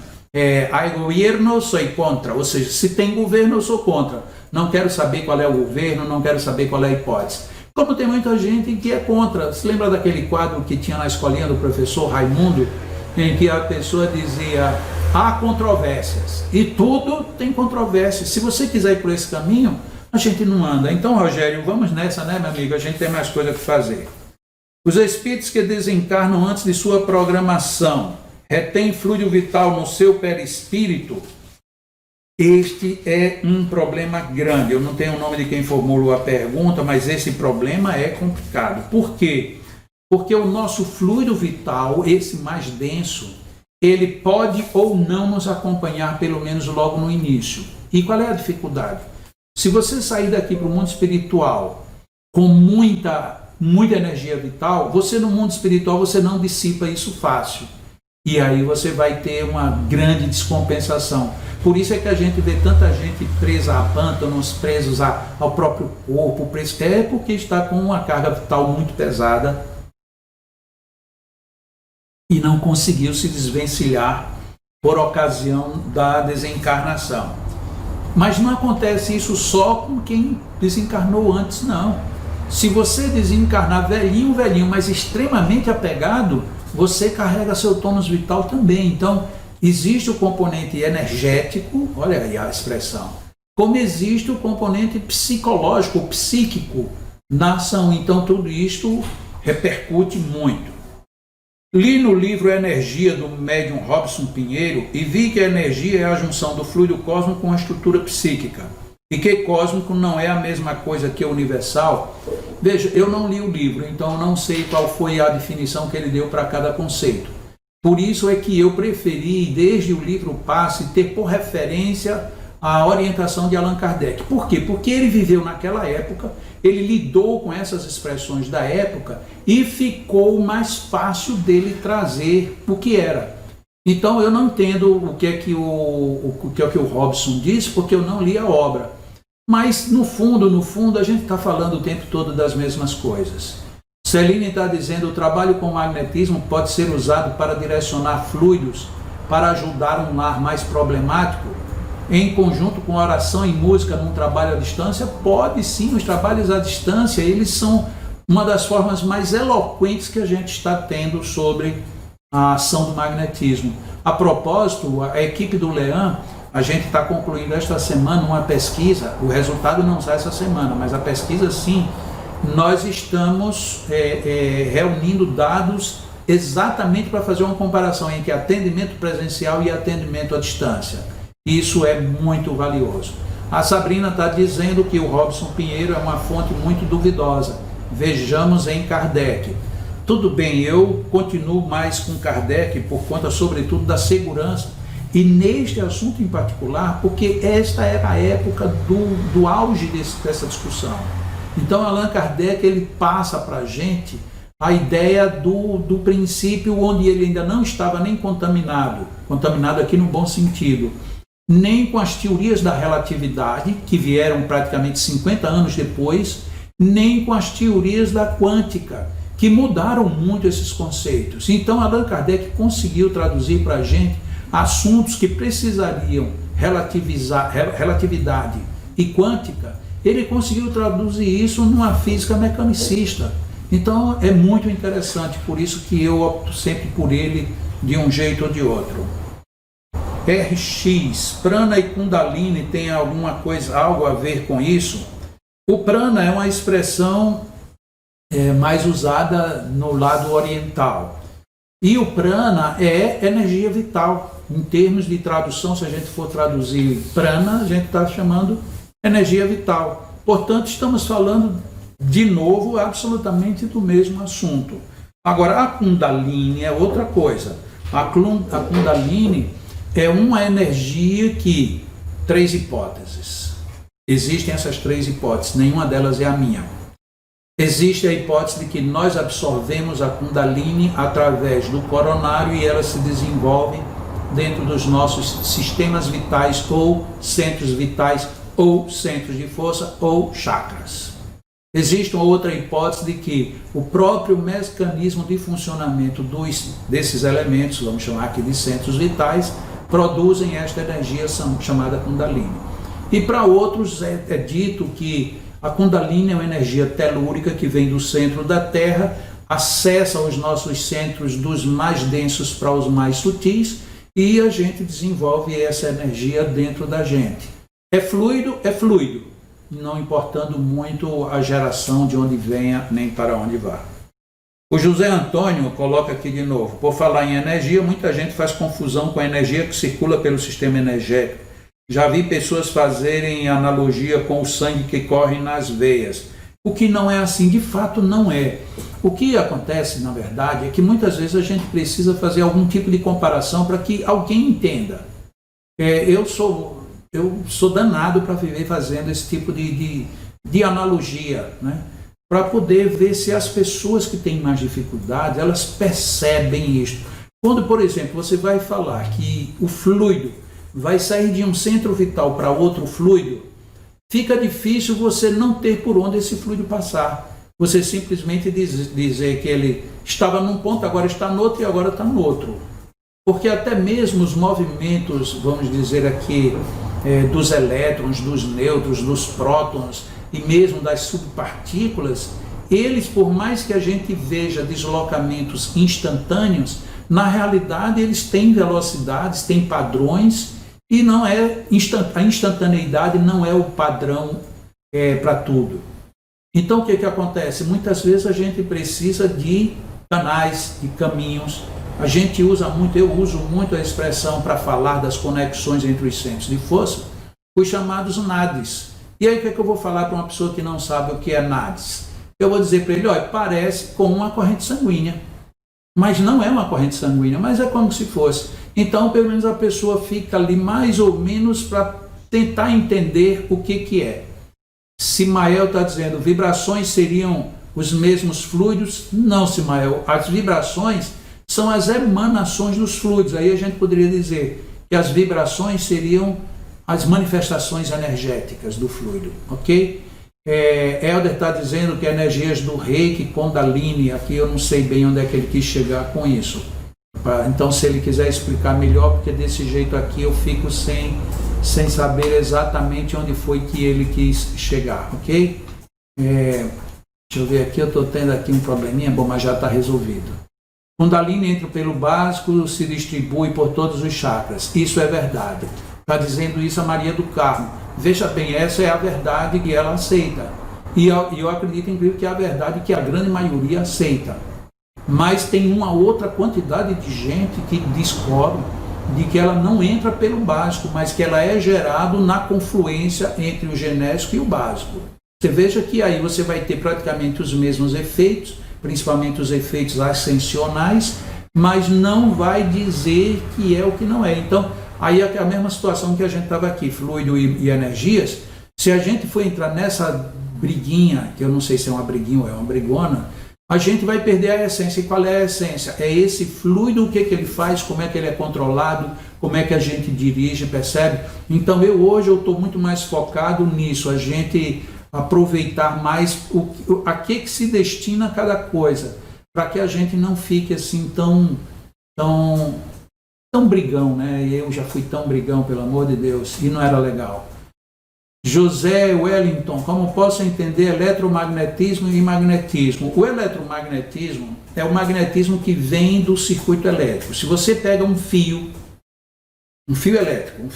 Hay gobierno, soy contra, ou seja, se tem governo eu sou contra, não quero saber qual é o governo, não quero saber qual é a hipótese. Como tem muita gente que é contra. Se lembra daquele quadro que tinha na escolinha do professor Raimundo, em que a pessoa dizia, há controvérsias, e tudo tem controvérsia. Se você quiser ir por esse caminho, a gente não anda. Então, Rogério, vamos nessa, né, meu amigo? A gente tem mais coisa que fazer. Os espíritos que desencarnam antes de sua programação retém fluido vital no seu perispírito. Este é um problema grande. Eu não tenho o nome de quem formulou a pergunta, mas esse problema é complicado. Por quê? Porque o nosso fluido vital, esse mais denso, ele pode ou não nos acompanhar, pelo menos logo no início. E qual é a dificuldade? Se você sair daqui para o mundo espiritual com muita energia vital, você no mundo espiritual você não dissipa isso fácil. E aí você vai ter uma grande descompensação. Por isso é que a gente vê tanta gente presa a pântanos, presos ao próprio corpo, porque está com uma carga vital muito pesada e não conseguiu se desvencilhar por ocasião da desencarnação. Mas não acontece isso só com quem desencarnou antes, não. Se você desencarnar velhinho, mas extremamente apegado, você carrega seu tônus vital também. Então, existe o componente energético, olha aí a expressão, como existe o componente psicológico, psíquico na ação. Então, tudo isto repercute muito. Li no livro Energia, do médium Robson Pinheiro, e vi que a energia é a junção do fluido cósmico com a estrutura psíquica, e que cósmico não é a mesma coisa que universal. Veja, eu não li o livro, então eu não sei qual foi a definição que ele deu para cada conceito. Por isso é que eu preferi, desde o livro Passe, ter por referência a orientação de Allan Kardec. Por quê? Porque ele viveu naquela época, ele lidou com essas expressões da época e ficou mais fácil dele trazer o que era. Então eu não entendo o que é que o Robson disse, porque eu não li a obra. Mas no fundo, a gente está falando o tempo todo das mesmas coisas. Celine está dizendo, o trabalho com magnetismo pode ser usado para direcionar fluidos, para ajudar um lar mais problemático. em conjunto com oração e música num trabalho à distância? Pode sim, os trabalhos à distância, eles são uma das formas mais eloquentes que a gente está tendo sobre a ação do magnetismo. A propósito, a equipe do Lean, a gente está concluindo esta semana uma pesquisa, o resultado não sai essa semana, mas a pesquisa sim, nós estamos reunindo dados exatamente para fazer uma comparação entre atendimento presencial e atendimento à distância. Isso é muito valioso. A Sabrina está dizendo que o Robson Pinheiro é uma fonte muito duvidosa. Vejamos em Kardec. Tudo bem, eu continuo mais com Kardec por conta, sobretudo, da segurança. E neste assunto em particular, porque esta era a época do auge dessa discussão. Então, Allan Kardec, ele passa para a gente a ideia do princípio onde ele ainda não estava nem contaminado aqui no bom sentido, nem com as teorias da relatividade, que vieram praticamente 50 anos depois, nem com as teorias da quântica, que mudaram muito esses conceitos. Então, Allan Kardec conseguiu traduzir para a gente assuntos que precisariam relatividade e quântica. Ele conseguiu traduzir isso numa física mecanicista. Então é muito interessante, por isso que eu opto sempre por ele de um jeito ou de outro. RX, prana e kundalini tem algo a ver com isso? O prana é uma expressão mais usada no lado oriental. E o prana é energia vital. Em termos de tradução, se a gente for traduzir prana, a gente está chamando energia vital. Portanto, estamos falando de novo absolutamente do mesmo assunto. Agora, a Kundalini é outra coisa. A Kundalini é uma energia que, 3 hipóteses. Existem essas 3 hipóteses, nenhuma delas é a minha. Existe a hipótese de que nós absorvemos a Kundalini através do coronário e ela se desenvolve dentro dos nossos sistemas vitais ou centros vitais ou centros de força ou chakras. Existe uma outra hipótese de que o próprio mecanismo de funcionamento desses elementos, vamos chamar aqui de centros vitais, produzem esta energia chamada Kundalini. E para outros é dito que a Kundalini é uma energia telúrica que vem do centro da Terra, acessa os nossos centros dos mais densos para os mais sutis e a gente desenvolve essa energia dentro da gente. É fluido, não importando muito a geração de onde venha nem para onde vá. O José Antônio coloca aqui de novo, por falar em energia, muita gente faz confusão com a energia que circula pelo sistema energético. Já vi pessoas fazerem analogia com o sangue que corre nas veias. O que não é assim, de fato não é. O que acontece, na verdade, é que muitas vezes a gente precisa fazer algum tipo de comparação para que alguém entenda. Eu sou danado para viver fazendo esse tipo de analogia, né? Para poder ver se as pessoas que têm mais dificuldade, elas percebem isso. Quando, por exemplo, você vai falar que o fluido vai sair de um centro vital para outro fluido, fica difícil você não ter por onde esse fluido passar. Você simplesmente dizer que ele estava num ponto, agora está no outro e agora está no outro. Porque até mesmo os movimentos, vamos dizer aqui, dos elétrons, dos nêutrons, dos prótons e mesmo das subpartículas, eles, por mais que a gente veja deslocamentos instantâneos, na realidade eles têm velocidades, têm padrões e não é a instantaneidade não é o padrão para tudo. Então o que acontece? Muitas vezes a gente precisa de canais, de caminhos. A gente usa muito, eu uso muito a expressão para falar das conexões entre os centros de força, os chamados NADs. E aí o que eu vou falar para uma pessoa que não sabe o que é NADs? Eu vou dizer para ele, olha, parece com uma corrente sanguínea, mas não é uma corrente sanguínea, mas é como se fosse. Então, pelo menos a pessoa fica ali mais ou menos para tentar entender o que é. Simael está dizendo, vibrações seriam os mesmos fluidos? Não, Simael, as vibrações são as emanações dos fluidos. Aí a gente poderia dizer que as vibrações seriam as manifestações energéticas do fluido, ok? Helder está dizendo que energias do Reiki, Kundalini, aqui eu não sei bem onde é que ele quis chegar com isso. Então, se ele quiser explicar melhor, porque desse jeito aqui eu fico sem sem saber exatamente onde foi que ele quis chegar, ok? Deixa eu ver aqui, eu estou tendo aqui um probleminha, bom, mas já está resolvido. Kundalini entra pelo básico, se distribui por todos os chakras. Isso é verdade. Está dizendo isso a Maria do Carmo. Veja bem, essa é a verdade que ela aceita. E eu acredito, inclusive, que é a verdade que a grande maioria aceita. Mas tem uma outra quantidade de gente que descobre de que ela não entra pelo básico, mas que ela é gerado na confluência entre o genésico e o básico. Você veja que aí você vai ter praticamente os mesmos efeitos, principalmente os efeitos ascensionais, mas não vai dizer que é o que não é. Então, aí é a mesma situação que a gente estava aqui, fluido e energias. Se a gente for entrar nessa briguinha, que eu não sei se é uma briguinha ou é uma brigona, a gente vai perder a essência. E qual é a essência? É esse fluido, o que ele faz, como é que ele é controlado, como é que a gente dirige, percebe? Então hoje eu estou muito mais focado nisso, a gente aproveitar mais a que se destina cada coisa, para que a gente não fique assim tão brigão, né? Eu já fui tão brigão, pelo amor de Deus, e não era legal. José Wellington, como posso entender eletromagnetismo e magnetismo? O eletromagnetismo é o magnetismo que vem do circuito elétrico. Se você pega um fio elétrico,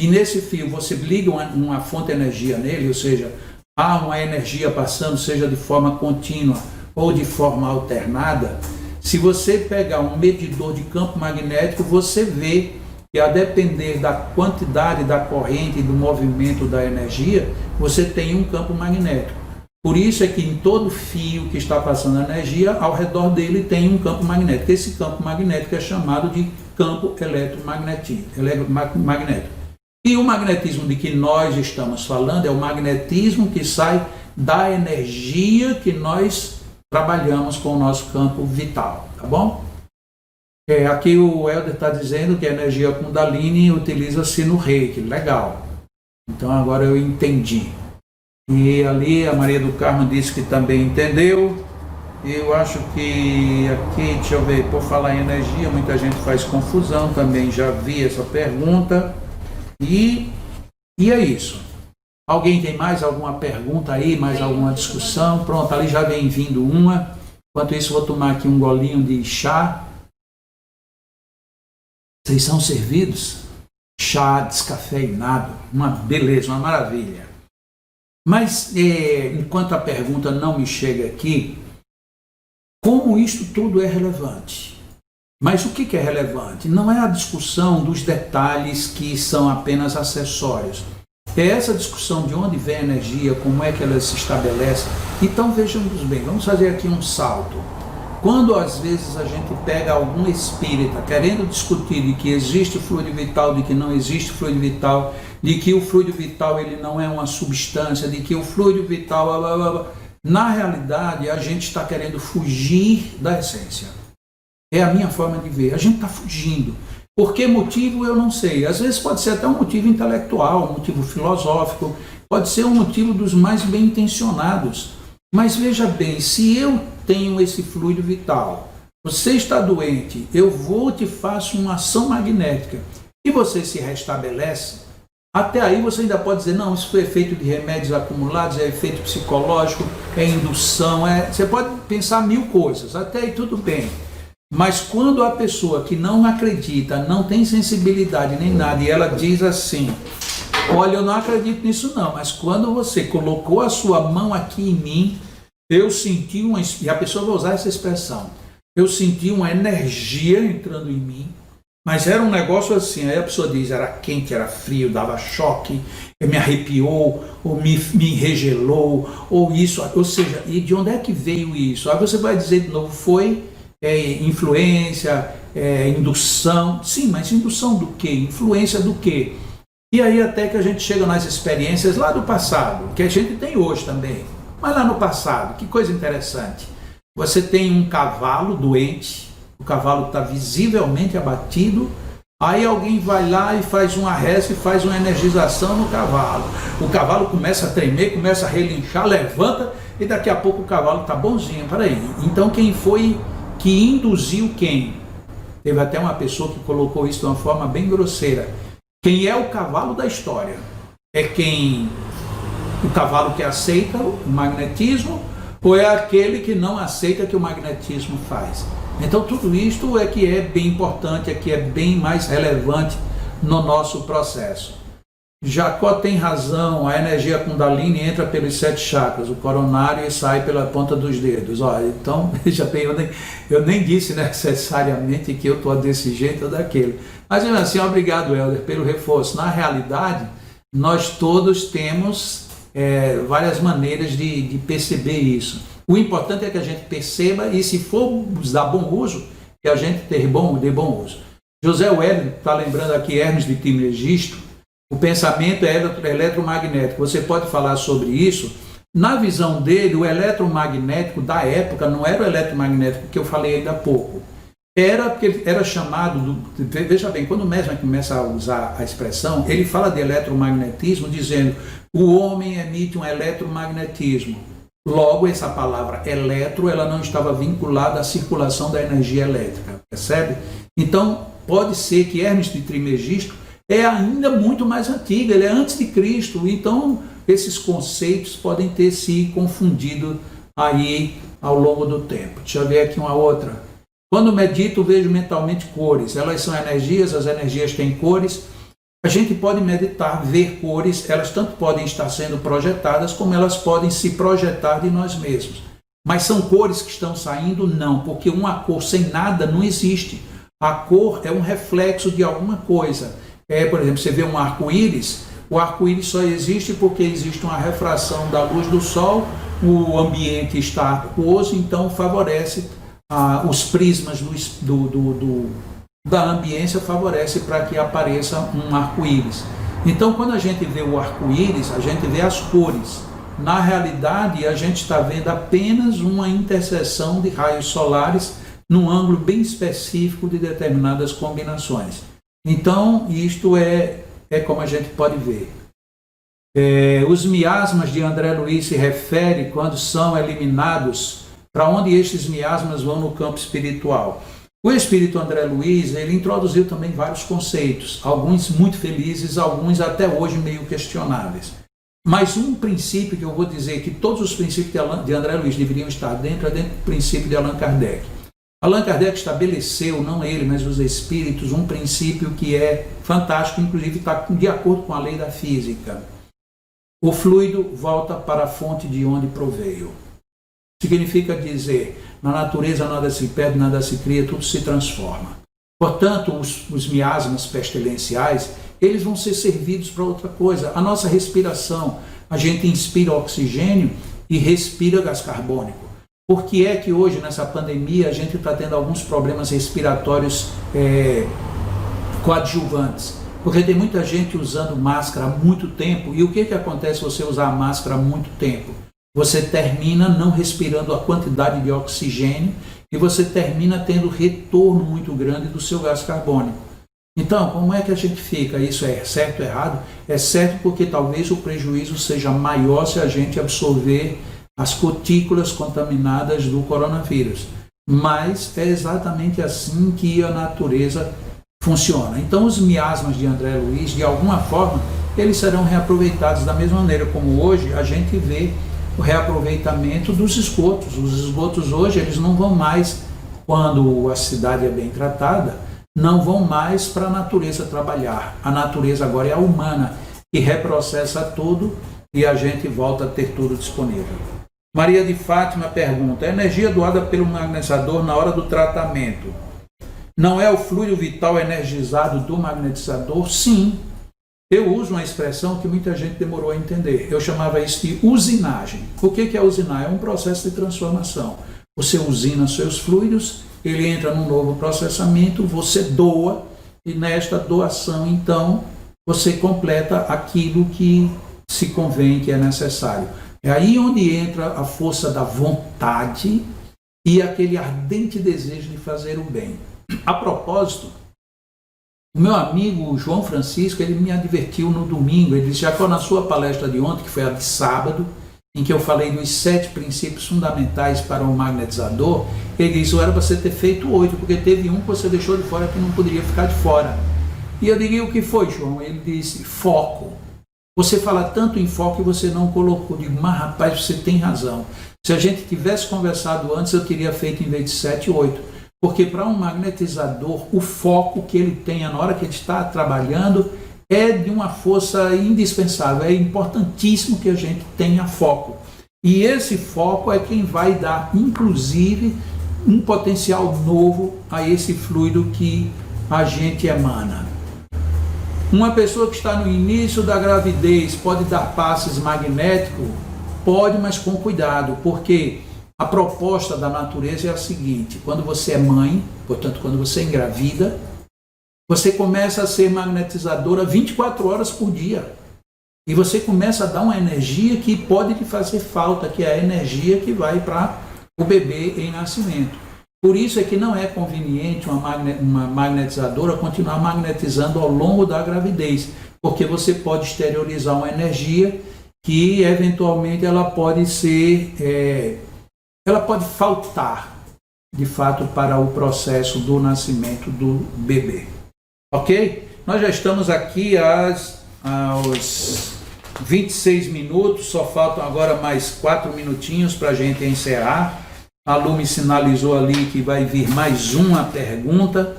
e nesse fio você liga uma fonte de energia nele, ou seja, há uma energia passando, seja de forma contínua ou de forma alternada, se você pegar um medidor de campo magnético, você vê que, a depender da quantidade da corrente e do movimento da energia, você tem um campo magnético. Por isso é que em todo fio que está passando energia, ao redor dele tem um campo magnético. Esse campo magnético é chamado de campo eletromagnético. E o magnetismo de que nós estamos falando é o magnetismo que sai da energia que nós trabalhamos com o nosso campo vital, tá bom? Aqui o Helder está dizendo que a energia Kundalini utiliza-se no Reiki, legal. Então agora eu entendi. E ali a Maria do Carmo disse que também entendeu. Eu acho que aqui, deixa eu ver, por falar em energia, muita gente faz confusão, também já vi essa pergunta. E é isso. Alguém tem mais alguma pergunta aí, mais alguma discussão? Pronto, ali já vem vindo uma. Enquanto isso, vou tomar aqui um golinho de chá. Vocês são servidos? Chá descafeinado, uma beleza, uma maravilha. Mas, enquanto a pergunta não me chega aqui, como isto tudo é relevante? Mas o que é relevante? Não é a discussão dos detalhes que são apenas acessórios. É essa discussão de onde vem a energia, como é que ela se estabelece. Então vejamos bem, vamos fazer aqui um salto. Quando às vezes a gente pega algum espírita querendo discutir de que existe fluido vital, de que não existe fluido vital, de que o fluido vital ele não é uma substância, de que o fluido vital... Blá, blá, blá, na realidade a gente está querendo fugir da essência. É a minha forma de ver. A gente está fugindo. Por que motivo eu não sei. Às vezes pode ser até um motivo intelectual, um motivo filosófico, pode ser um motivo dos mais bem intencionados. Mas veja bem, se eu tenho esse fluido vital, você está doente, eu vou te faço uma ação magnética e você se restabelece, até aí você ainda pode dizer, não, isso foi efeito de remédios acumulados, é efeito psicológico, é indução, você pode pensar mil coisas, até aí tudo bem. Mas quando a pessoa que não acredita, não tem sensibilidade nem nada, e ela diz assim, olha, eu não acredito nisso não, mas quando você colocou a sua mão aqui em mim, eu senti uma... E a pessoa vai usar essa expressão. Eu senti uma energia entrando em mim, mas era um negócio assim, aí a pessoa diz, era quente, era frio, dava choque, me arrepiou, ou me regelou, ou isso, ou seja, e de onde é que veio isso? Aí você vai dizer de novo, foi influência, indução, sim, mas indução do quê? Influência do quê? E aí até que a gente chega nas experiências lá do passado, que a gente tem hoje também. Mas lá no passado, que coisa interessante. Você tem um cavalo doente, o cavalo está visivelmente abatido, aí alguém vai lá e faz uma reza e faz uma energização no cavalo. O cavalo começa a tremer, começa a relinchar, levanta e daqui a pouco o cavalo está bonzinho. Peraí, então quem foi que induziu quem? Teve até uma pessoa que colocou isso de uma forma bem grosseira. Quem é o cavalo da história? É o cavalo que aceita o magnetismo, ou é aquele que não aceita que o magnetismo faz? Então tudo isto é que é bem importante, é que é bem mais relevante no nosso processo. Jacó tem razão, a energia Kundalini entra pelos 7 chakras, o coronário, e sai pela ponta dos dedos. Olha, então, veja bem, eu nem disse necessariamente que eu estou desse jeito ou daquele. Mas assim, obrigado, Helder, pelo reforço. Na realidade, nós todos temos várias maneiras de perceber isso. O importante é que a gente perceba e, se for dar bom uso, que a gente dê bom uso. José Wellington está lembrando aqui Hermes de Trismegisto. O pensamento é eletromagnético. Você pode falar sobre isso. Na visão dele, o eletromagnético da época não era o eletromagnético que eu falei ainda há pouco. Era chamado, veja bem, quando o Mesmer começa a usar a expressão, ele fala de eletromagnetismo dizendo: o homem emite um eletromagnetismo. Logo, essa palavra eletro, ela não estava vinculada à circulação da energia elétrica, percebe? Então, pode ser que Hermes de Trismegisto é ainda muito mais antiga, ele é antes de Cristo, então esses conceitos podem ter se confundido aí ao longo do tempo. Deixa eu ver aqui uma outra. Quando medito, vejo mentalmente cores, elas são energias, as energias têm cores. A gente pode meditar, ver cores, elas tanto podem estar sendo projetadas, como elas podem se projetar de nós mesmos. Mas são cores que estão saindo? Não, porque uma cor sem nada não existe. A cor é um reflexo de alguma coisa. Por exemplo, você vê um arco-íris, o arco-íris só existe porque existe uma refração da luz do sol, o ambiente está aquoso, então favorece, os prismas da ambiência favorece para que apareça um arco-íris. Então, quando a gente vê o arco-íris, a gente vê as cores. Na realidade, a gente está vendo apenas uma interseção de raios solares num ângulo bem específico de determinadas combinações. Então, isto é como a gente pode ver. Os miasmas de André Luiz se refere quando são eliminados, para onde estes miasmas vão no campo espiritual. O espírito André Luiz, ele introduziu também vários conceitos, alguns muito felizes, alguns até hoje meio questionáveis. Mas um princípio que eu vou dizer que todos os princípios de André Luiz deveriam estar dentro do princípio de Allan Kardec. Allan Kardec estabeleceu, não ele, mas os espíritos, um princípio que é fantástico, inclusive está de acordo com a lei da física. O fluido volta para a fonte de onde proveio. Significa dizer, na natureza nada se perde, nada se cria, tudo se transforma. Portanto, os miasmas pestilenciais, eles vão ser servidos para outra coisa. A nossa respiração, a gente inspira oxigênio e respira gás carbônico. Por que é que hoje, nessa pandemia, a gente está tendo alguns problemas respiratórios coadjuvantes? Porque tem muita gente usando máscara há muito tempo. E o que acontece se você usar a máscara há muito tempo? Você termina não respirando a quantidade de oxigênio e você termina tendo retorno muito grande do seu gás carbônico. Então, como é que a gente fica? Isso é certo ou errado? É certo porque talvez o prejuízo seja maior se a gente absorver as gotículas contaminadas do coronavírus. Mas é exatamente assim que a natureza funciona. Então, os miasmas de André Luiz, de alguma forma, eles serão reaproveitados da mesma maneira como hoje a gente vê o reaproveitamento dos esgotos. Os esgotos hoje, eles não vão mais, quando a cidade é bem tratada, não vão mais para a natureza trabalhar. A natureza agora é a humana, que reprocessa tudo e a gente volta a ter tudo disponível. Maria de Fátima pergunta: a energia doada pelo magnetizador na hora do tratamento não é o fluido vital energizado do magnetizador? Sim. Eu uso uma expressão que muita gente demorou a entender. Eu chamava isso de usinagem. O que é usinar? É um processo de transformação. Você usina seus fluidos, ele entra num novo processamento, você doa, e nesta doação, então, você completa aquilo que se convém, que é necessário. É aí onde entra a força da vontade e aquele ardente desejo de fazer o bem. A propósito, o meu amigo João Francisco, ele me advertiu no domingo, ele disse: Jacó, na sua palestra de ontem, que foi a de sábado, em que eu falei dos 7 princípios fundamentais para um magnetizador, ele disse: era para você ter feito 8, porque teve um que você deixou de fora que não poderia ficar de fora. E eu digo, e o que foi, João? Ele disse, foco. Você fala tanto em foco e você não colocou. Eu digo, mas rapaz, você tem razão. Se a gente tivesse conversado antes, eu teria feito em vez de 7, 8. Porque para um magnetizador, o foco que ele tenha na hora que ele está trabalhando é de uma força indispensável. É importantíssimo que a gente tenha foco. E esse foco é quem vai dar, inclusive, um potencial novo a esse fluido que a gente emana. Uma pessoa que está no início da gravidez pode dar passes magnéticos? Pode, mas com cuidado, porque a proposta da natureza é a seguinte: quando você é mãe, portanto, quando você engravida, você começa a ser magnetizadora 24 horas por dia. E você começa a dar uma energia que pode te fazer falta, que é a energia que vai para o bebê em nascimento. Por isso é que não é conveniente uma magnetizadora continuar magnetizando ao longo da gravidez, porque você pode exteriorizar uma energia que eventualmente ela pode faltar de fato para o processo do nascimento do bebê. Ok? Nós já estamos aqui aos 26 minutos, só faltam agora mais 4 minutinhos para a gente encerrar. A Lu me sinalizou ali que vai vir mais uma pergunta.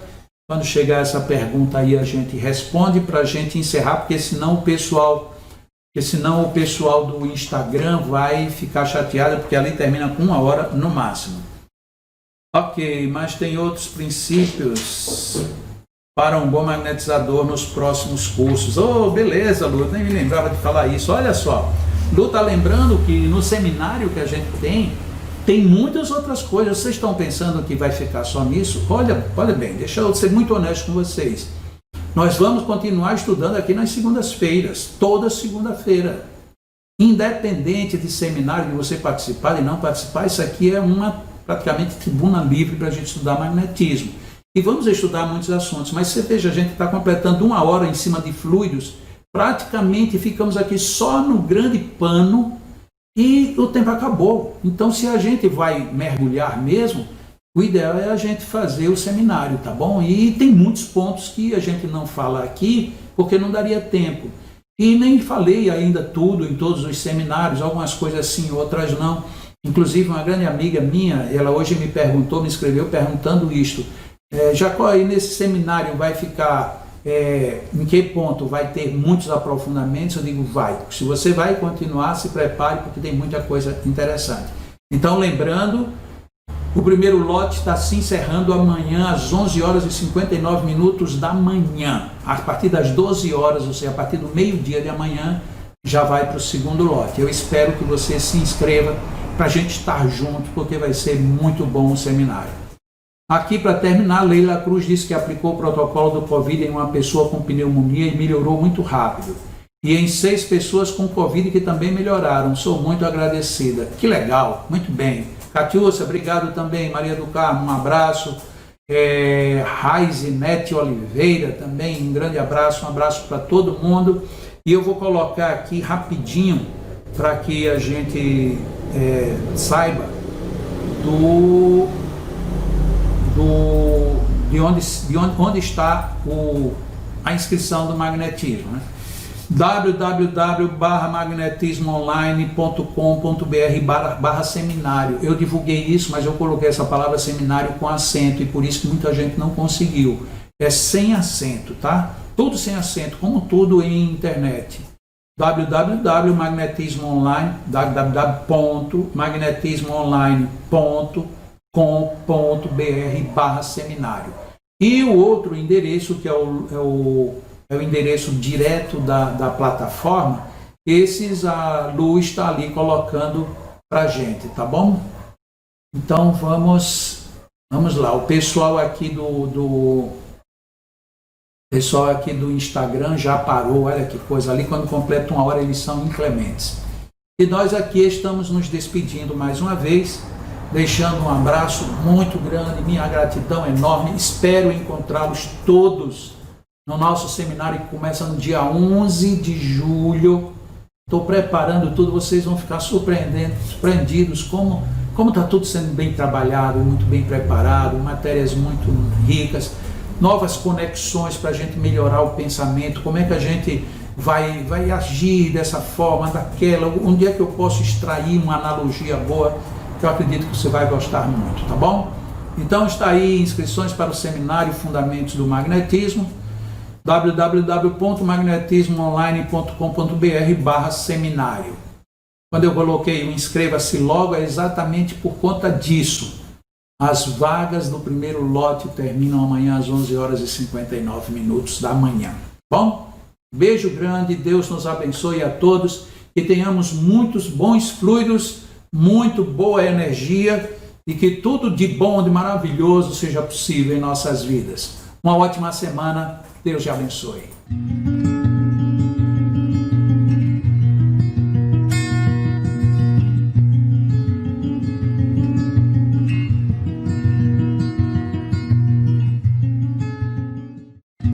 Quando chegar essa pergunta aí a gente responde para a gente encerrar, porque senão o pessoal do Instagram vai ficar chateado, porque ali termina com 1 hora no máximo. Ok, mas tem outros princípios para um bom magnetizador nos próximos cursos. Oh, beleza, Lu, nem me lembrava de falar isso. Olha só, Lu está lembrando que no seminário que a gente tem muitas outras coisas. Vocês estão pensando que vai ficar só nisso? Olha bem, deixa eu ser muito honesto com vocês. Nós vamos continuar estudando aqui nas segundas-feiras, toda segunda-feira. Independente de seminário de você participar e não participar, isso aqui é uma praticamente tribuna livre para a gente estudar magnetismo. E vamos estudar muitos assuntos, mas você veja, a gente está completando 1 hora em cima de fluidos, praticamente ficamos aqui só no grande pano e o tempo acabou. Então, se a gente vai mergulhar mesmo, o ideal é a gente fazer o seminário, tá bom? E tem muitos pontos que a gente não fala aqui, porque não daria tempo. E nem falei ainda tudo em todos os seminários, algumas coisas sim, outras não. Inclusive, uma grande amiga minha, ela hoje me escreveu perguntando isto. Jacó, aí nesse seminário vai ficar, em que ponto vai ter muitos aprofundamentos? Eu digo, vai. Se você vai continuar, se prepare, porque tem muita coisa interessante. Então, lembrando, o primeiro lote está se encerrando amanhã às 11 horas e 59 minutos da manhã. A partir das 12 horas, ou seja, a partir do meio-dia de amanhã, já vai para o segundo lote. Eu espero que você se inscreva para a gente estar junto, porque vai ser muito bom o seminário. Aqui, para terminar, Leila Cruz disse que aplicou o protocolo do Covid em uma pessoa com pneumonia e melhorou muito rápido. E em 6 pessoas com Covid que também melhoraram. Sou muito agradecida. Que legal, muito bem. Catiúcia, obrigado também. Maria do Carmo, um abraço. Raize Nete Oliveira também, um grande abraço. Um abraço para todo mundo. E eu vou colocar aqui rapidinho para que a gente saiba de onde está a inscrição do magnetismo, né? www.magnetismoonline.com.br/seminário. Eu divulguei isso, mas eu coloquei essa palavra seminário com acento e por isso que muita gente não conseguiu. É sem acento, tá? Tudo sem acento, como tudo em internet. www.magnetismoonline.com.br/seminário. E o outro endereço, que é o endereço direto da plataforma, esses a Lu está ali colocando para a gente, tá bom? Então vamos lá. O pessoal aqui do Instagram já parou, olha que coisa, ali quando completa 1 hora eles são inclementes. E nós aqui estamos nos despedindo mais uma vez, deixando um abraço muito grande, minha gratidão enorme, espero encontrá-los todos no nosso seminário que começa no dia 11 de julho. Estou preparando tudo, vocês vão ficar surpreendidos como está tudo sendo bem trabalhado, muito bem preparado, matérias muito ricas. novas conexões para a gente melhorar o pensamento, como é que a gente vai agir dessa forma, daquela, onde é que eu posso extrair uma analogia boa, que eu acredito que você vai gostar muito, tá bom? Então está aí inscrições para o seminário Fundamentos do Magnetismo, www.magnetismoonline.com.br/seminário. Quando eu coloquei o inscreva-se logo, é exatamente por conta disso. As vagas do primeiro lote terminam amanhã às 11h59 da manhã. Bom? Beijo grande, Deus nos abençoe a todos, que tenhamos muitos bons fluidos, muito boa energia e que tudo de bom, de maravilhoso seja possível em nossas vidas. Uma ótima semana, Deus te abençoe.